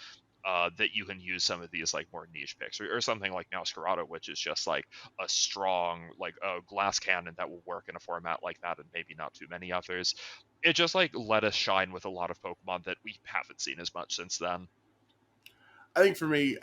that you can use some of these like more niche picks, or something like Nosferatu, which is just like a strong like a glass cannon that will work in a format like that, and maybe not too many others. It just like let us shine with a lot of Pokemon that we haven't seen as much since then.
I think for me,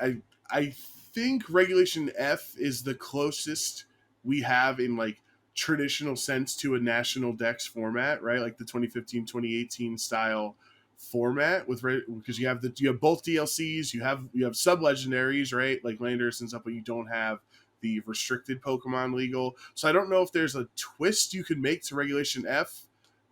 I think Regulation F is the closest we have in like traditional sense to a national dex format, right? Like the 2015, 2018 style format with because you have both DLCs, you have sub legendaries, right? Like Landers and stuff, but you don't have the restricted Pokemon legal. So I don't know if there's a twist you could make to Regulation F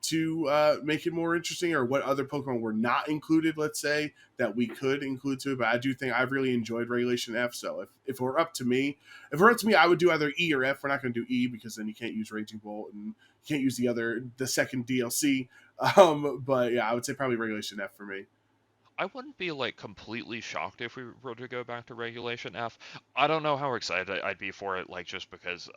to make it more interesting, or what other Pokemon were not included, let's say, that we could include to it. But I do think I've really enjoyed Regulation F. So if it were up to me, I would do either E or F. We're not going to do E because then you can't use Raging Bolt and you can't use the second DLC. But yeah, I would say probably Regulation F for me.
I wouldn't be like completely shocked if we were to go back to Regulation F. I don't know how excited I'd be for it, like just because,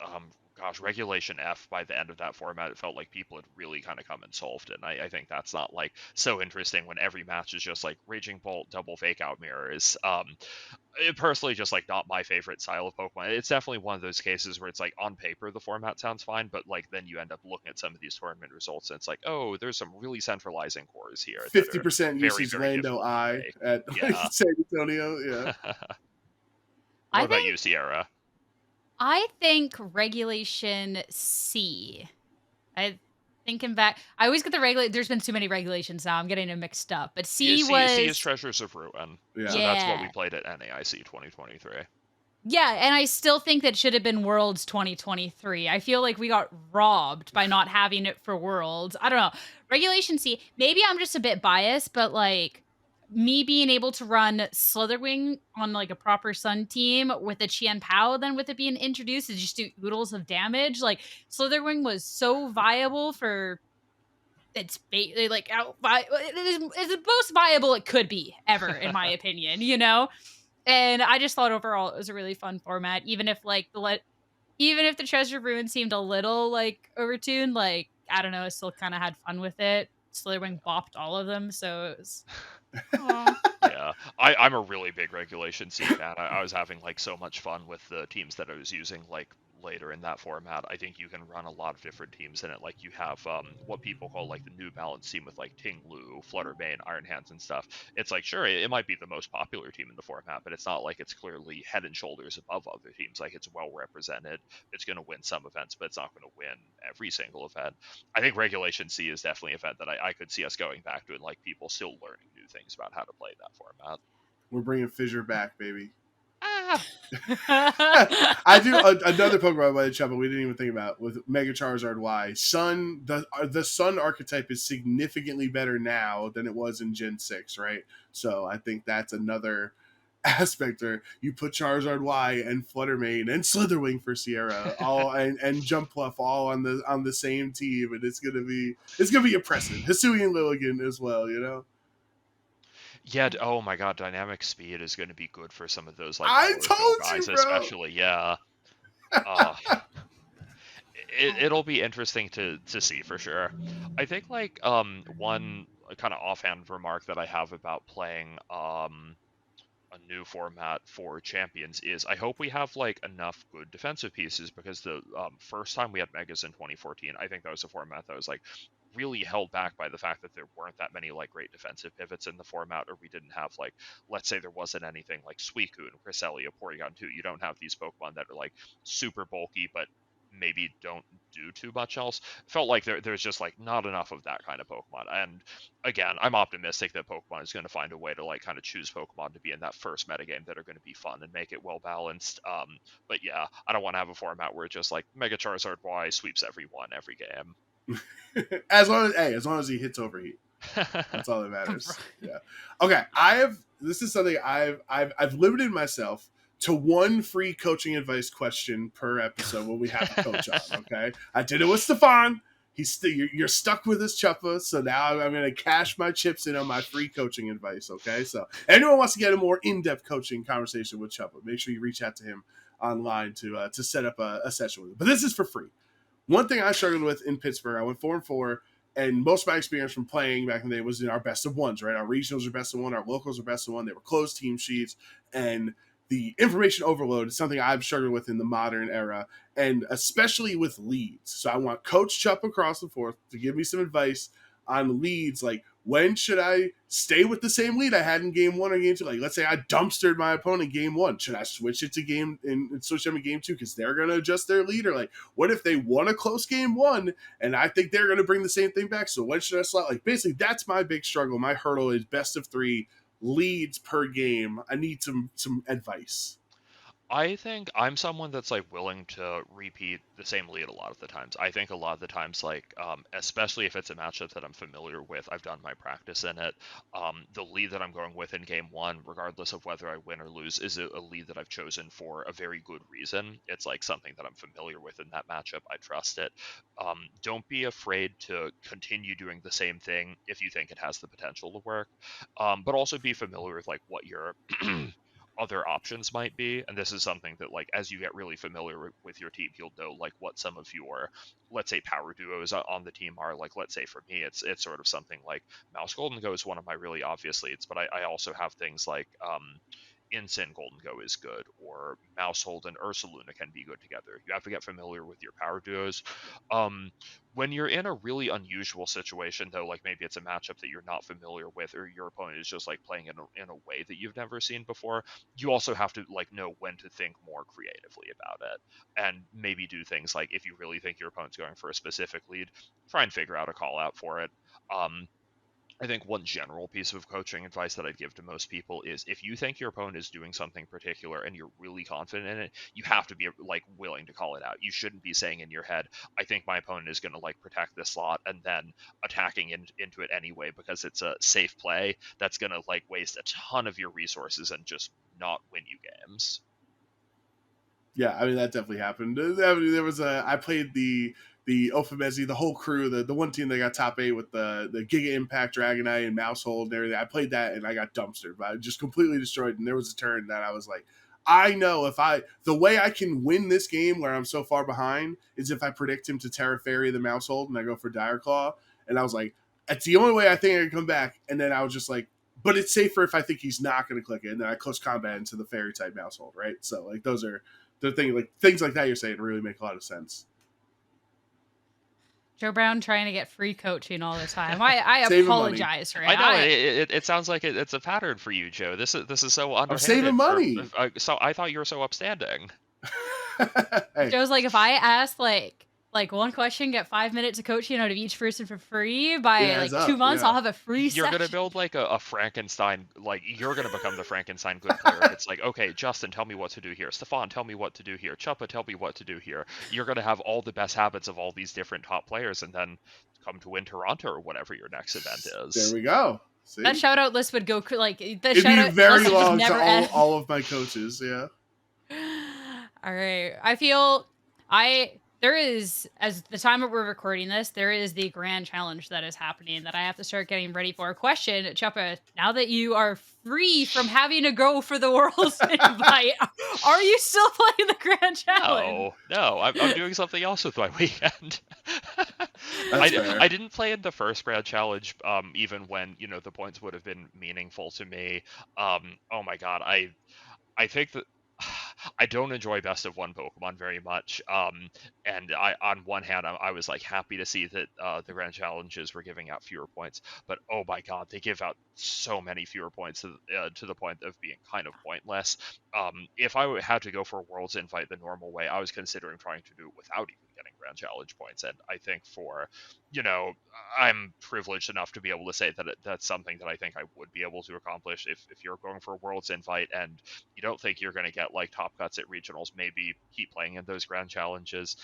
gosh, Regulation F by the end of that format, it felt like people had really kind of come and solved it. And I think that's not like so interesting when every match is just like Raging Bolt, double fake out mirrors. It personally just like not my favorite style of Pokemon. It's definitely one of those cases where it's like on paper the format sounds fine, but like then you end up looking at some of these tournament results and it's like, oh, there's some really centralizing cores here that are
50%
very,
usage
very
Lando
difficult to
I
play.
at
Yeah.
San Antonio. Yeah.
What
I
about you,
think
Sierra?
I think Regulation C. I thinking back, I always get the regulate. There's been too many regulations now. I'm getting them mixed up. But
Yeah,
C
C is
was
Treasures of Ruin.
Yeah.
So that's what we
yeah.
played at NAIC 2023.
Yeah, and I still think that should have been Worlds 2023. I feel like we got robbed by not having it for Worlds. I don't know. Regulation C, maybe I'm just a bit biased, but like me being able to run Slitherwing on like a proper Sun team with a Chien Pao, then with it being introduced to just do oodles of damage, like Slitherwing was so viable for it's like it's the most viable it could be ever, in my opinion, you know? And I just thought overall it was a really fun format, even if like even if the Treasure of Ruin seemed a little like overtuned, like I don't know, I still kind of had fun with it. Slitherwing bopped all of them, so it was. Aw.
Yeah, I'm a really big Regulation C fan. I was having like so much fun with the teams that I was using like later in that format. I think you can run a lot of different teams in it. Like you have what people call like the New Balance team with like Ting-Lu, Fluttermane, Iron Hands, and stuff. It's like sure, it might be the most popular team in the format, but it's not like it's clearly head and shoulders above other teams. Like it's well represented. It's going to win some events, but it's not going to win every single event. I think Regulation C is definitely an event that I could see us going back to, and like people still learning new things about how to play that format.
We're bringing Fissure back, baby.
Ah,
I do another Pokemon by the Chuppa we didn't even think about with Mega Charizard Y. Sun, the Sun archetype is significantly better now than it was in Gen 6, right? So I think that's another aspect where you put Charizard Y and Fluttermane and Slitherwing for Sierra all and Jump Pluff all on the same team, and it's gonna be impressive. Hisui and Lilligan as well, you know.
yeah. Oh my God, dynamic speed is going to be good for some of those like
I
power fill
told
guys,
you, bro.
especially. Yeah. Uh, it'll be interesting to see for sure. I think like one kind of offhand remark that I have about playing a new format for champions is I hope we have like enough good defensive pieces, because the first time we had megas in 2014, I think that was a format that was like really held back by the fact that there weren't that many like great defensive pivots in the format, or we didn't have like, let's say there wasn't anything like Suicune, Cresselia, Porygon 2. You don't have these Pokemon that are like super bulky but maybe don't do too much else. Felt like there's just like not enough of that kind of Pokemon. And again, I'm optimistic that Pokemon is going to find a way to like kind of choose Pokemon to be in that first metagame that are going to be fun and make it well balanced. But yeah, I don't want to have a format where just like Mega Charizard Y sweeps everyone every game.
as long as he hits overheat. That's all that matters. Yeah. Okay. This is something I've limited myself to one free coaching advice question per episode when we have a coach on. Okay. I did it with Stefan. You're stuck with this Chuppa, so now I'm going to cash my chips in on my free coaching advice. Okay. So anyone wants to get a more in-depth coaching conversation with Chuppa, make sure you reach out to him online to set up a session with him. But this is for free. One thing I struggled with in Pittsburgh, I went 4-4. And most of my experience from playing back in the day was in our best of ones, right? Our regionals are best of one, our locals are best of one. They were closed team sheets, and the information overload is something I've struggled with in the modern era, and especially with leads. So I want Coach Chuppa Cross IV to give me some advice on leads, like when should I stay with the same lead I had in game one or game two? Like, let's say I dumpstered my opponent in game one. Should I switch it to game and switch them in game two because they're going to adjust their lead? Or like, what if they won a close game one and I think they're going to bring the same thing back? So when should I slot? Like, basically, that's my big struggle. My hurdle is best of 3 leads per game. I need some advice.
I think I'm someone that's like willing to repeat the same lead a lot of the times. I think a lot of the times, like especially if it's a matchup that I'm familiar with, I've done my practice in it. The lead that I'm going with in game one, regardless of whether I win or lose, is a lead that I've chosen for a very good reason. It's like something that I'm familiar with in that matchup. I trust it. Don't be afraid to continue doing the same thing if you think it has the potential to work, but also be familiar with like what your other options might be. And this is something that, like, as you get really familiar with your team, you'll know like what some of your, let's say, power duos on the team are. Like, let's say for me, it's sort of something like Mouse Golden Go is one of my really obvious leads, but I also have things like Ensign Golden Go is good, or Mousehold and Ursaluna can be good together. You have to get familiar with your power duos. When you're in a really unusual situation, though, like maybe it's a matchup that you're not familiar with, or your opponent is just like playing in a way that you've never seen before, you also have to like know when to think more creatively about it, and maybe do things like, if you really think your opponent's going for a specific lead, try and figure out a call out for it. I think one general piece of coaching advice that I'd give to most people is, if you think your opponent is doing something particular and you're really confident in it, you have to be like willing to call it out. You shouldn't be saying in your head, I think my opponent is going to like protect this slot, and then attacking into it anyway because it's a safe play. That's going to like waste a ton of your resources and just not win you games.
Yeah, I mean that definitely happened. There was I played the Ophemezi, the whole crew, the one team that got top 8 with the Giga Impact, Dragonite, and Mousehold and everything. I played that and I got dumpstered, but I just completely destroyed. And there was a turn that I was like, I know the way I can win this game where I'm so far behind is if I predict him to Terra Fairy the Mousehold and I go for Dire Claw. And I was like, that's the only way I think I can come back. And then I was just like, but it's safer if I think he's not going to click it. And then I close combat into the Fairy type Mousehold, right? So like those are the thing, like things like that you're saying really make a lot of sense.
Joe Brown trying to get free coaching all the time. I
Saving
apologize for it.
I know it sounds like it's a pattern for you, Joe. This is so underhanded.
I'm saving money.
So I thought you were so upstanding.
Hey.
Joe's like, if I ask like one question, get 5 minutes of coaching out of each person for free by like 2 months, I'll have a free
You're
session.
gonna build like a Frankenstein, like you're gonna become the Frankenstein good player. It's like, okay, Justin, tell me what to do here. Stefan, tell me what to do here. Chuppa, tell me what to do here. You're gonna have all the best habits of all these different top players, and then come to win Toronto or whatever your next event is.
There we go. See?
That shout out list would go like the
It'd be very long to all of my coaches. Yeah.
All right. I feel there is, as the time that we're recording this, there is the grand challenge that is happening that I have to start getting ready for. Question, Chuppa, now that you are free from having to go for the World's Invite, are you still playing the grand challenge?
No, I'm doing something else with my weekend. I didn't play in the first grand challenge, even when, the points would have been meaningful to me. Oh my god, I think that I don't enjoy best of one Pokemon very much. And on one hand, I was like happy to see that the grand challenges were giving out fewer points, but oh my god, they give out so many fewer points to the point of being kind of pointless. If I had to go for a World's Invite the normal way, I was considering trying to do it without even getting grand challenge points. And I think for, I'm privileged enough to be able to say that that's something that I think I would be able to accomplish. If you're going for a World's Invite and you don't think you're going to get like top cuts at regionals, maybe keep playing in those grand challenges.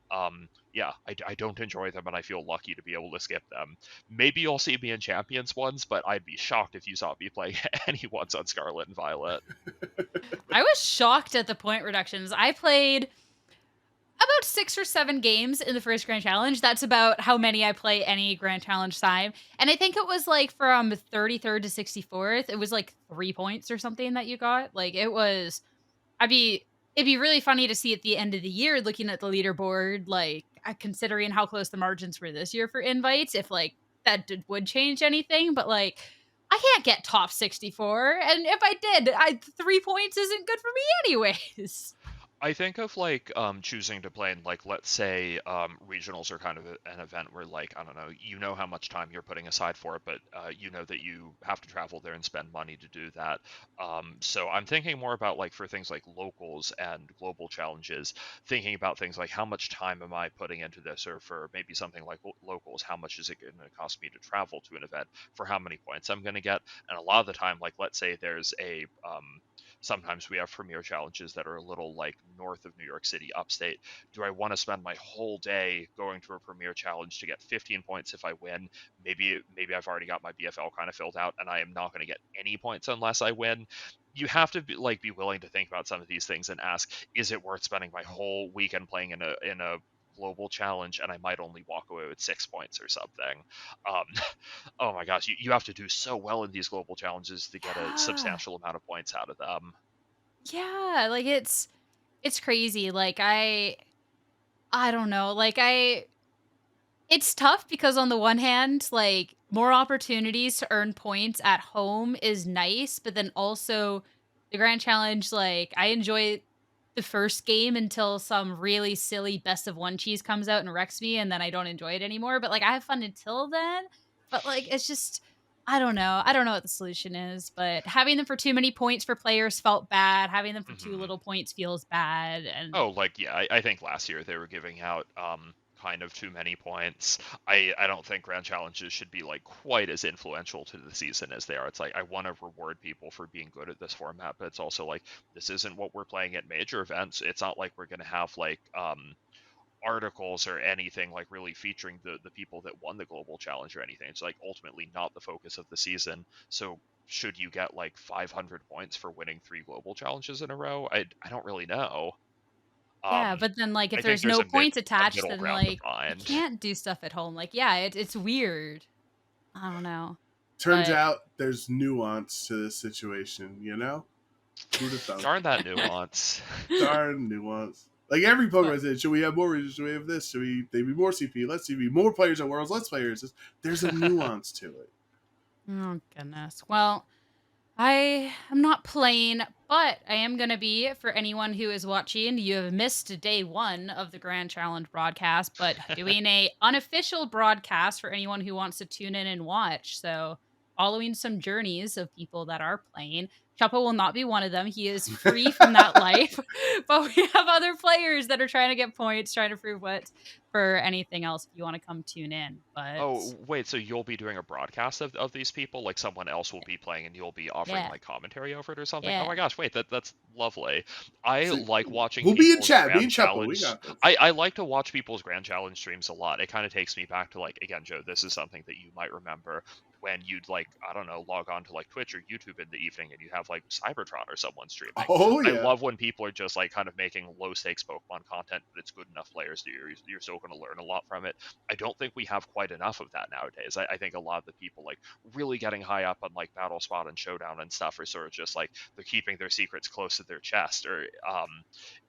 I don't enjoy them, and I feel lucky to be able to skip them. Maybe you'll see me in Champions ones, but I'd be shocked if you saw me playing any ones on Scarlet and Violet.
I was shocked at the point reductions. I played about 6 or 7 games in the first Grand Challenge. That's about how many I play any Grand Challenge time. And I think it was like from 33rd to 64th, it was like 3 points or something that you got. Like it was, it'd be really funny to see at the end of the year, looking at the leaderboard, like considering how close the margins were this year for invites, if like that would change anything. But like, I can't get top 64, and if I did, 3 points isn't good for me anyways.
I think of like choosing to play in like, let's say regionals are kind of an event where like, I don't know, you know how much time you're putting aside for it, but you know that you have to travel there and spend money to do that. So I'm thinking more about like for things like locals and global challenges, thinking about things like how much time am I putting into this, or for maybe something like locals, how much is it going to cost me to travel to an event, for how many points I'm going to get. And a lot of the time, like let's say there's a sometimes we have premier challenges that are a little like north of New York City, upstate. Do I want to spend my whole day going to a premier challenge to get 15 points if I win? Maybe I've already got my BFL kind of filled out and I am not going to get any points unless I win. You have to be willing to think about some of these things and ask, is it worth spending my whole weekend playing in a global challenge and I might only walk away with 6 points or something? Um, oh my gosh, you have to do so well in these global challenges to get a
Yeah.
substantial amount of points out of them.
Yeah, like it's crazy. Like I don't know. Like it's tough because on the one hand, like more opportunities to earn points at home is nice, but then also the Grand Challenge, like I enjoy the first game until some really silly best of one cheese comes out and wrecks me, and then I don't enjoy it anymore. But like I have fun until then. But like it's just I don't know. I don't know what the solution is, but having them for too many points for players felt bad. Having them for too
Hmm.
little points feels bad. And
Oh, like yeah, I think last year they were giving out kind of too many points. I don't think grand challenges should be like quite as influential to the season as they are. It's like I want to reward people for being good at this format, but it's also like this isn't what we're playing at major events. It's not like we're gonna have like articles or anything like really featuring the people that won the global challenge or anything. It's like ultimately not the focus of the season. So should you get like 500 points for winning 3 global challenges in a row? I don't really know. Um,
yeah, but then, like, if
I think
there's
there's
no
a
points attached,
middle
then,
ground to
like, you
find.
can't do stuff at home. Like, yeah, it's weird. I don't know.
Turns
But
out there's nuance to this situation, you know? Who'd have thunk?
Darn that nuance.
Darn nuance. Like every
but
Pokemon said, should we have more regions? Should we have this? Should we they be more CP? Let's CP. More players at Worlds, less players. There's a nuance to it.
oh goodness. Well, I am not playing, but I am going to be, for anyone who is watching, you have missed day 1 of the Grand Challenge broadcast, but doing a unofficial broadcast for anyone who wants to tune in and watch. So, following some journeys of people that are playing. Chuppa will not be one of them. He is free from that life. But we have other players that are trying to get points, trying to prove what for anything else if you want to come tune in. But
Oh, wait, so you'll be doing a broadcast of these people? Like someone else will be playing and you'll be offering
yeah,
like commentary over it or something? Oh
yeah.
my gosh, wait, that's lovely. I
So
like watching
we'll be in
people's
chat. Me
grand
and Chuppa, we
challenge.
got this.
I like to watch people's grand challenge streams a lot. It kind of takes me back to like, again, Joe, this is something that you might remember when you'd like, I don't know, log on to like Twitch or YouTube in the evening and you have like Cybertron or someone streaming.
Oh
I
yeah.
love when people are just like kind of making low stakes Pokemon content, but it's good enough players that you're still going to learn a lot from it. I don't think we have quite enough of that nowadays. I think a lot of the people like really getting high up on like Battle Spot and Showdown and stuff are sort of just like they're keeping their secrets close to their chest, or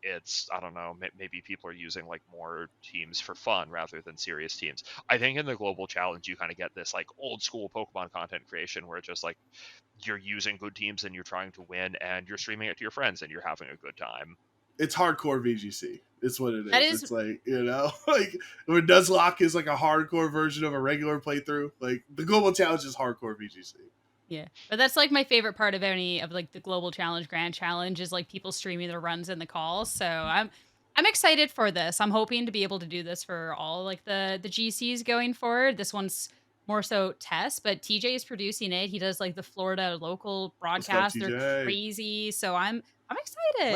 it's I don't know, maybe people are using like more teams for fun rather than serious teams. I think in the global challenge you kind of get this like old school Pokemon content creation where it's just like you're using good teams and you're trying to win and you're streaming it to your friends and you're having a good time.
It's hardcore VGC. It's what it
That
is.
is
It's like, you know, like when Nuzlocke is like a hardcore version of a regular playthrough. Like the global challenge is hardcore VGC.
Yeah, but that's like my favorite part of any of like the global challenge, grand challenge is like people streaming their runs and the calls. So I'm excited for this. I'm hoping to be able to do this for all like the GCs going forward. This one's more so test, but TJ is producing it. He does like the Florida local
Let's go,
broadcasts. They're
TJ.
crazy. So I'm
Well,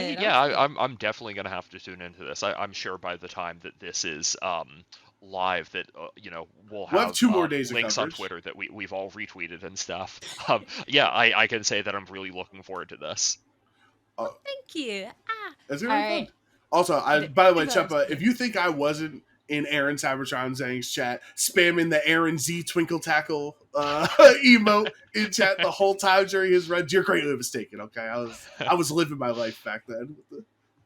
excited. I'm
yeah,
excited.
I'm definitely gonna have to tune into this. I'm sure by the time that this is live, that you know we'll
We'll have
have
2 more days of
links on
coverage.
Twitter that we've all retweeted and stuff. Yeah, I can say that I'm really looking forward to this.
Uh,
Thank you. Ah.
it's
All
gonna be fun.
right.
Also,
It,
by the way,
it was.
Chuppa, if
Yeah.
you think I wasn't in Aaron Cybertron Zhang's chat, spamming the Aaron Z Twinkle Tackle emote in chat the whole time during his run, you're greatly mistaken. Okay, I was living my life back then.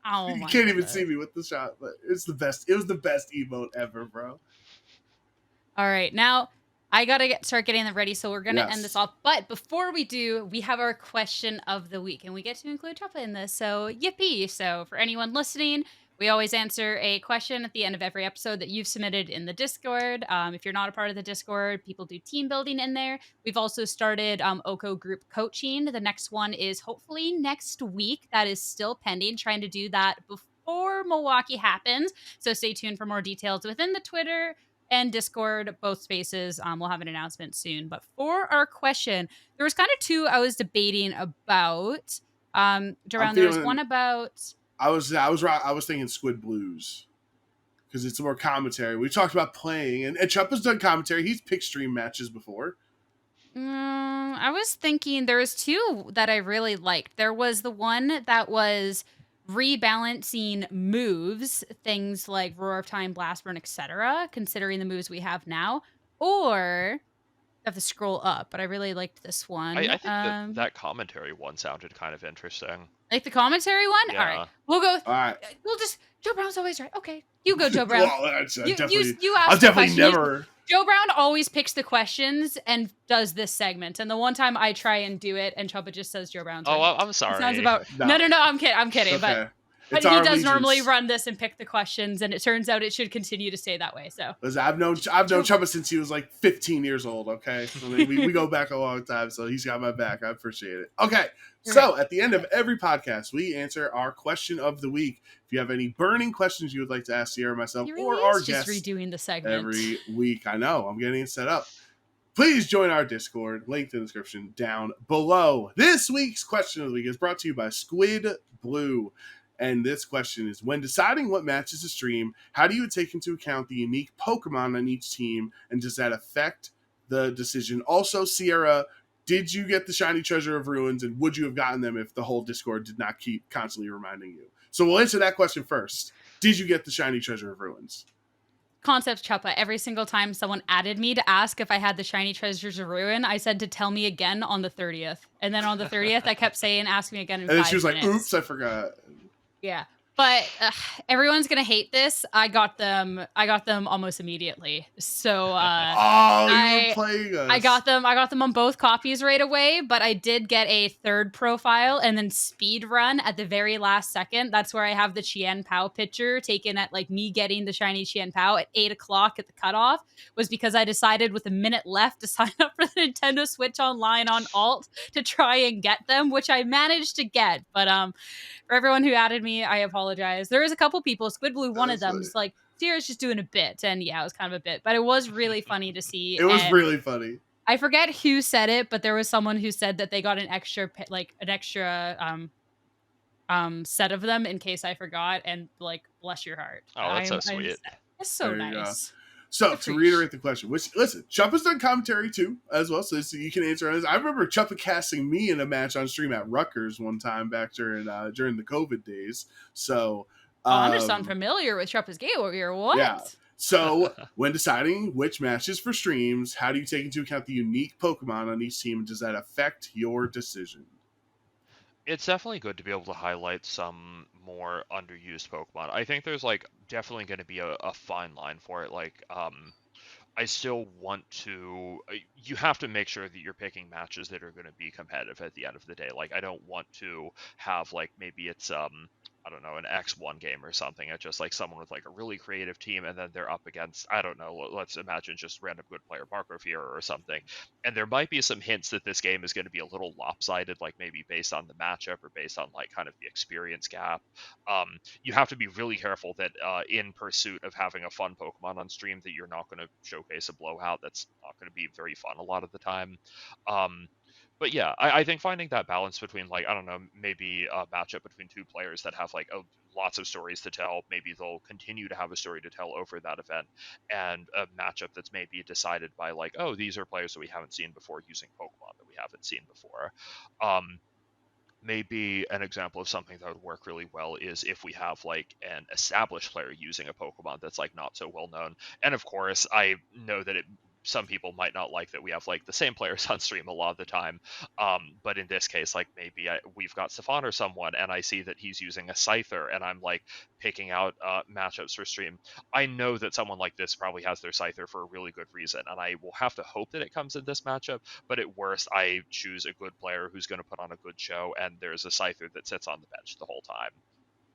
Oh
You
my
can't even see
goodness.
me with the shot, but it's the best. It was the best emote ever, bro.
All right, now I gotta start getting them ready, so we're gonna end this
Yes.
off. But before we do, we have our question of the week, and we get to include Chuppa in this. So yippee! So for anyone listening, we always answer a question at the end of every episode that you've submitted in the Discord. If you're not a part of the Discord, people do team building in there. We've also started OHKO group coaching. The next one is hopefully next week. That is still pending. Trying to do that before Milwaukee happens. So stay tuned for more details within the Twitter and Discord, both spaces. We'll have an announcement soon. But for our question, there was kind of two I was debating about.
I'm
Jerome, there was one
feeling.
about.
I was thinking Squid Blues because it's more commentary. We talked about playing, and Chuppa's done commentary. He's picked stream matches before.
I was thinking there was two that I really liked. There was the one that was rebalancing moves, things like Roar of Time, Blast Burn, etc., considering the moves we have now, or I have to scroll up, but I really liked this one.
I think that commentary one sounded kind of interesting.
Like the commentary one? All right.
Yeah.
We'll go.
All right.
We'll just. Joe Brown's always right. Okay. You go, Joe Brown.
Well, that's,
you
I've
ask the
definitely
question.
never.
Joe Brown always picks the questions and does this segment. And the one time I try and do it, and Chuppa just says Joe Brown's
Oh,
right.
I'm sorry.
It sounds about.
No.
No. I'm kidding.
Okay.
But
It's
he
our
does
allegiance.
normally run this and pick the questions, and it turns out it should continue to stay that way. So
Listen, I've known Chuppa since he was like 15 years old. Okay, I mean, we go back a long time, so he's got my back. I appreciate it. Okay, so at the end of every podcast, we answer our question of the week. If you have any burning questions you would like to ask Sierra, myself,
he
or
really
our
is just
guests
redoing the segment
every week, I know I'm getting it set up. Please join our Discord. Link in the description down below. This week's question of the week is brought to you by Squid Blue. And this question is, when deciding what matches to stream, how do you take into account the unique Pokemon on each team, and does that affect the decision? Also, Sierra, did you get the Shiny Treasure of Ruins, and would you have gotten them if the whole Discord did not keep constantly reminding you? So we'll answer that question first. Did you get the Shiny Treasure of Ruins?
Concept Chuppa, every single time someone added me to ask if I had the Shiny Treasures of Ruin, I said to tell me again on the 30th. And then on the 30th, I kept saying, ask me again in 5 minutes.
And then she was like, oops, I forgot.
Yeah. But everyone's going to hate this. I got them almost immediately. So
you were playing us.
I got them on both copies right away, but I did get a third profile and then speed run at the very last second. That's where I have the Chien Pao picture taken at like me getting the shiny Chien Pao at 8 o'clock at the cutoff, was because I decided with a minute left to sign up for the Nintendo Switch Online on Alt to try and get them, which I managed to get. But for everyone who added me, I apologize. There was a couple people, Squid Blue, one of them, was like, Sierra's just doing a bit. And yeah, it was kind of a bit, but it was really funny to see.
It was really funny.
I forget who said it, but there was someone who said that they got an extra set of them in case I forgot, and like, bless your heart.
Oh, that's so sweet.
It's so nice.
So to reiterate the question, which, listen, Chuppa's done commentary too as well, so you can answer on this. I remember Chuppa casting me in a match on stream at Rutgers one time back during the COVID days. So
I'm just unfamiliar with Chuppa's Gate Warrior. What?
Yeah. So when deciding which matches for streams, how do you take into account the unique Pokemon on each team? Does that affect your decision?
It's definitely good to be able to highlight some more underused Pokemon. I think there's like definitely going to be a fine line for it. Like, I still want to. You have to make sure that you're picking matches that are going to be competitive at the end of the day. Like, I don't want to have like maybe it's I don't know, an X1 game or something. It's just like someone with like a really creative team, and then they're up against, I don't know, let's imagine just random good player Marco Fiora or something. And there might be some hints that this game is going to be a little lopsided, like maybe based on the matchup or based on like kind of the experience gap. You have to be really careful that in pursuit of having a fun Pokemon on stream, that you're not going to showcase a blowout that's not going to be very fun a lot of the time. But yeah, I think finding that balance between, like, I don't know, maybe a matchup between two players that have like lots of stories to tell, maybe they'll continue to have a story to tell over that event, and a matchup that's maybe decided by like, oh, these are players that we haven't seen before using Pokemon that we haven't seen before. Maybe an example of something that would work really well is if we have like an established player using a Pokemon that's like not so well known. And of course, I know that it some people might not like that we have like the same players on stream a lot of the time. But in this case, like maybe we've got Stefan or someone, and I see that he's using a Scyther, and I'm like picking out matchups for stream. I know that someone like this probably has their Scyther for a really good reason, and I will have to hope that it comes in this matchup. But at worst, I choose a good player who's going to put on a good show, and there's a Scyther that sits on the bench the whole time.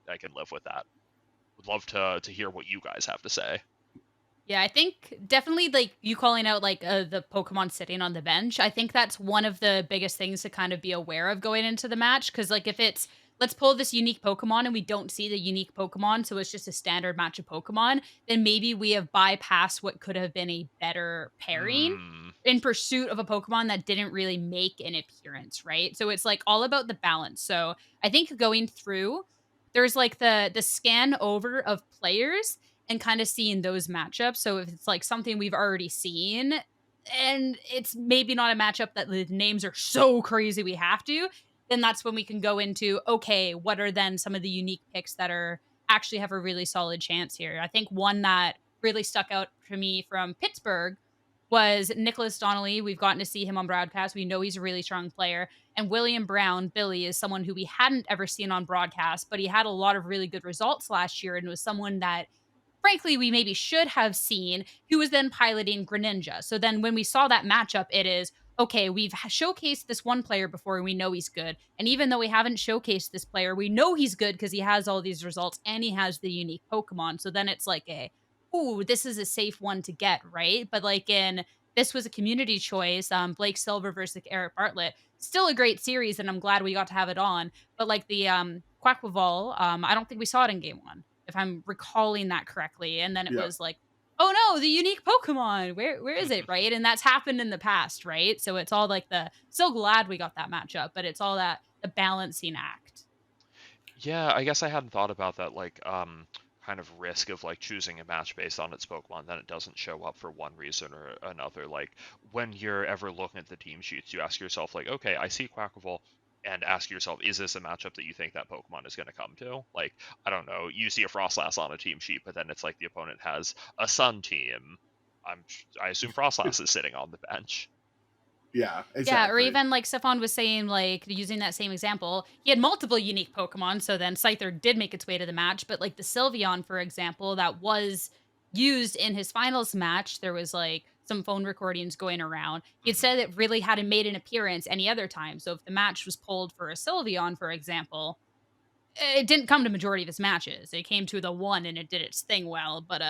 I can live with that. Would love to hear what you guys have to say.
Yeah, I think definitely like you calling out like the Pokemon sitting on the bench. I think that's one of the biggest things to kind of be aware of going into the match. Cause like if it's, let's pull this unique Pokemon and we don't see the unique Pokemon, so it's just a standard match of Pokemon, then maybe we have bypassed what could have been a better pairing in pursuit of a Pokemon that didn't really make an appearance, right? So it's like all about the balance. So I think going through, there's like the scan over of players and kind of seeing those matchups. So if it's like something we've already seen and it's maybe not a matchup that the names are so crazy we have to, then that's when we can go into, okay, what are then some of the unique picks that are actually have a really solid chance here? I think one that really stuck out to me from Pittsburgh was Nicholas Donnelly. We've gotten to see him on broadcast. We know he's a really strong player. And William Brown, Billy, is someone who we hadn't ever seen on broadcast, but he had a lot of really good results last year and was someone that frankly, we maybe should have seen, who was then piloting Greninja. So then when we saw that matchup, it is, okay, we've showcased this one player before and we know he's good. And even though we haven't showcased this player, we know he's good because he has all these results and he has the unique Pokemon. So then it's like ooh, this is a safe one to get, right? But like this was a community choice, Blake Silver versus Eric Bartlett. Still a great series, and I'm glad we got to have it on. But like the Quackleval, I don't think we saw it in game one, if I'm recalling that correctly. And then it was like, oh no, the unique Pokemon, where is it, right? And that's happened in the past, right? So it's all like so glad we got that matchup, but it's all that the balancing act.
Yeah, I guess I hadn't thought about that, like, kind of risk of, like, choosing a match based on its Pokemon, then it doesn't show up for one reason or another. Like, when you're ever looking at the team sheets, you ask yourself, like, okay, I see Quackleval, and ask yourself, is this a matchup that you think that Pokemon is going to come to? Like, I don't know, you see a Frostlass on a team sheet, but then it's like the opponent has a Sun team. I assume Frostlass is sitting on the bench.
Yeah, exactly.
Yeah, or even like Stefan was saying, like using that same example, he had multiple unique Pokemon, so then Scyther did make its way to the match, but like the Sylveon, for example, that was used in his finals match, there was like some phone recordings going around. He had said it really hadn't made an appearance any other time. So if the match was pulled for a Sylveon, for example, it didn't come to majority of his matches. It came to the one and it did its thing well, but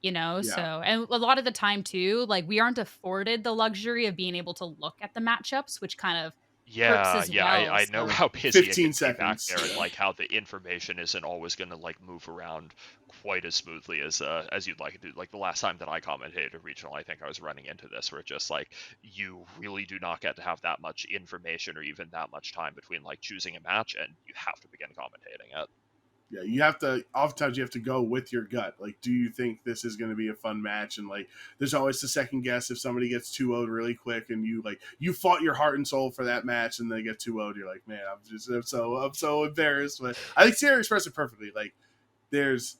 so, and a lot of the time too, like we aren't afforded the luxury of being able to look at the matchups, which kind of hurts as well.
I know how busy
15
it can be back
seconds.
there, and like how the information isn't always going to like move around quite as smoothly as you'd like it to. Like the last time that I commentated a regional, I think I was running into this where just like you really do not get to have that much information or even that much time between like choosing a match and you have to begin commentating it.
Yeah, you have to, oftentimes you have to go with your gut. Like, do you think this is going to be a fun match? And like, there's always the second guess if somebody gets 2-0'd really quick and you fought your heart and soul for that match and they get 2-0'd, you're like, man, I'm so embarrassed. But I think Sierra expressed it perfectly. Like, there's,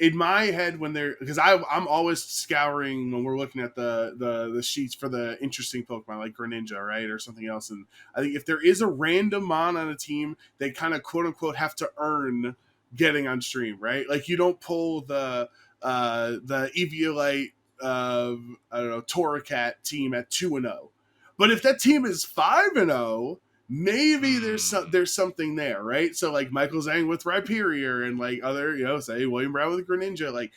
in my head because I'm always scouring when we're looking at the sheets for the interesting Pokemon like Greninja, right, or something else. And I think if there is a random mon on a team, they kind of quote unquote have to earn getting on stream, right? Like you don't pull the Eviolite I don't know, Torracat team at 2-0. But if that team is 5-0, maybe there's something there, right? So like Michael Zhang with Rhyperior and like other, say William Brown with Greninja, like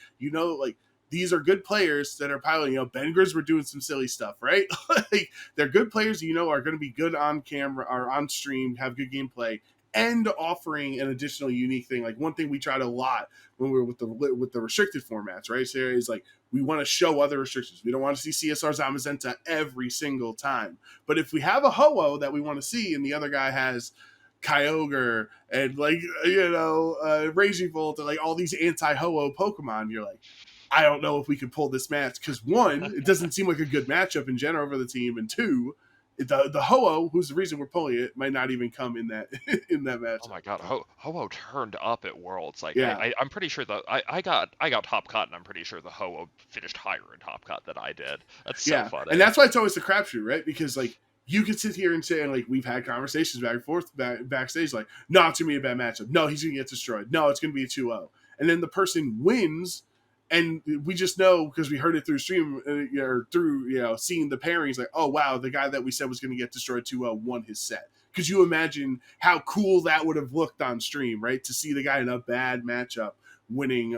like these are good players that are piloting. Ben Griswold doing some silly stuff, right? Like they're good players, are going to be good on camera or on stream, have good gameplay, and offering an additional unique thing. Like one thing we tried a lot when we were with the restricted formats, right? So is like we want to show other restrictions. We don't want to see CSR Zamazenta every single time. But if we have a Ho-Oh that we want to see and the other guy has Kyogre and Raging Volt and like all these anti-Ho-Oh Pokemon, you're like, I don't know if we can pull this match because one, it doesn't seem like a good matchup in general for the team, and two, the Ho-Oh, who's the reason we're pulling it, might not even come in that in that
Oh
matchup.
my God, Ho-Oh turned up at Worlds. Like
Yeah,
I'm pretty sure I got Top Cut, and I'm pretty sure the Ho-Oh finished higher in Top Cut than I did. That's so
yeah, and
funny.
that's why it's always the crapshoot, right? Because like you could sit here and say, like we've had conversations back and forth backstage, like, no, it's gonna be a bad matchup. No, he's gonna get destroyed. No, it's gonna be a 2-0. And then the person wins, and we just know because we heard it through stream or through seeing the pairings, like, oh wow, the guy that we said was gonna get destroyed 2-0 won his set. Could you imagine how cool that would have looked on stream, right? To see the guy in a bad matchup winning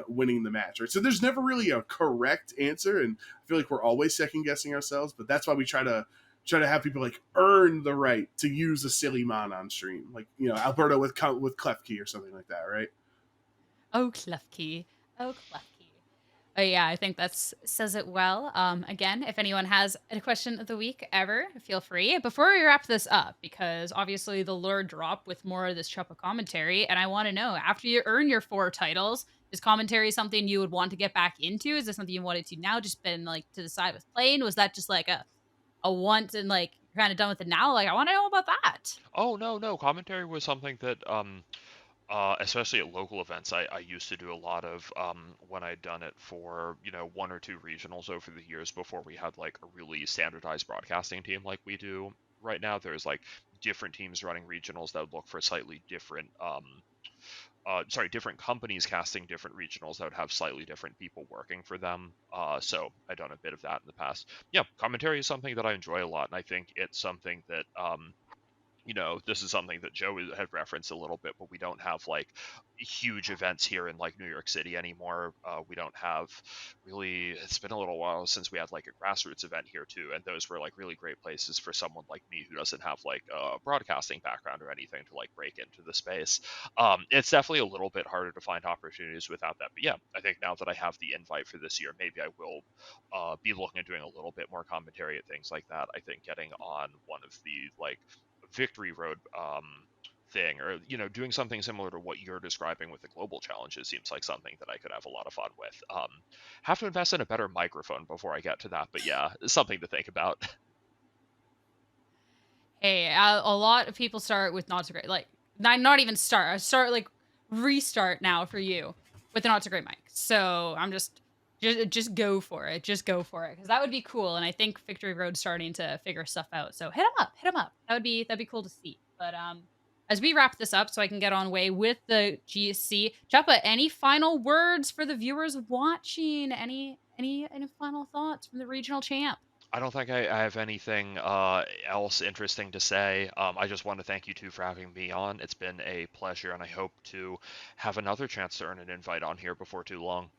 the match, right? So there's never really a correct answer, and I feel like we're always second guessing ourselves, but that's why we try to have people like earn the right to use a silly mon on stream, like Alberto with Clef Key or something like that, right?
Oh, Klefki. Oh, Klefki. Yeah, I think that's says it well. Again, if anyone has a question of the week ever, feel free. Before we wrap this up, because obviously the lure dropped with more of this Chuppa commentary, and I want to know, after you earn your 4 titles, is commentary something you would want to get back into? Is this something you wanted to now, just been like to the side with playing? Was that just like a once and like you're kind of done with it now? Like, I want to know about that.
Oh no, commentary was something that especially at local events, I used to do a lot of when I'd done it for 1 or 2 regionals over the years before we had like a really standardized broadcasting team like we do right now. There's like different teams running regionals that would look for slightly different different companies casting different regionals that would have slightly different people working for them. So I've done a bit of that in the past. Yeah, commentary is something that I enjoy a lot, and I think it's something that this is something that Joe had referenced a little bit, but we don't have like huge events here in like New York City anymore. We don't have really, it's been a little while since we had like a grassroots event here too. And those were like really great places for someone like me who doesn't have like a broadcasting background or anything to like break into the space. It's definitely a little bit harder to find opportunities without that. But yeah, I think now that I have the invite for this year, maybe I will be looking at doing a little bit more commentary at things like that. I think getting on one of the like Victory Road thing, or doing something similar to what you're describing with the global challenges, seems like something that I could have a lot of fun with. Have to invest in a better microphone before I get to that, but yeah, it's something to think about.
Hey, a lot of people start with not so great, like not even start. I start like restart now for you with the not so great mic. So I'm just go for it. Just go for it, because that would be cool. And I think Victory Road's starting to figure stuff out. So hit him up. That'd be cool to see. But as we wrap this up, so I can get on way with the GSC, Chuppa, any final words for the viewers watching? Any final thoughts from the regional champ?
I don't think I have anything else interesting to say. I just want to thank you two for having me on. It's been a pleasure, and I hope to have another chance to earn an invite on here before too long.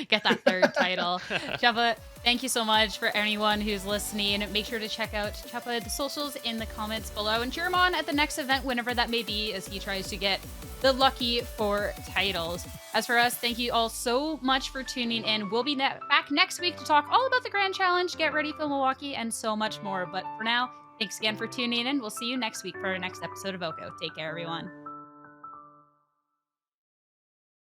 Get that 3rd title. Chuppa, thank you so much. For anyone who's listening, make sure to check out Chuppa, the socials in the comments below, and cheer him on at the next event, whenever that may be, as he tries to get the lucky 4 titles. As for us, thank you all so much for tuning in. We'll be back next week to talk all about the Grand Challenge, Get Ready for Milwaukee, and so much more. But for now, thanks again for tuning in. We'll see you next week for our next episode of OHKO. Take care, everyone.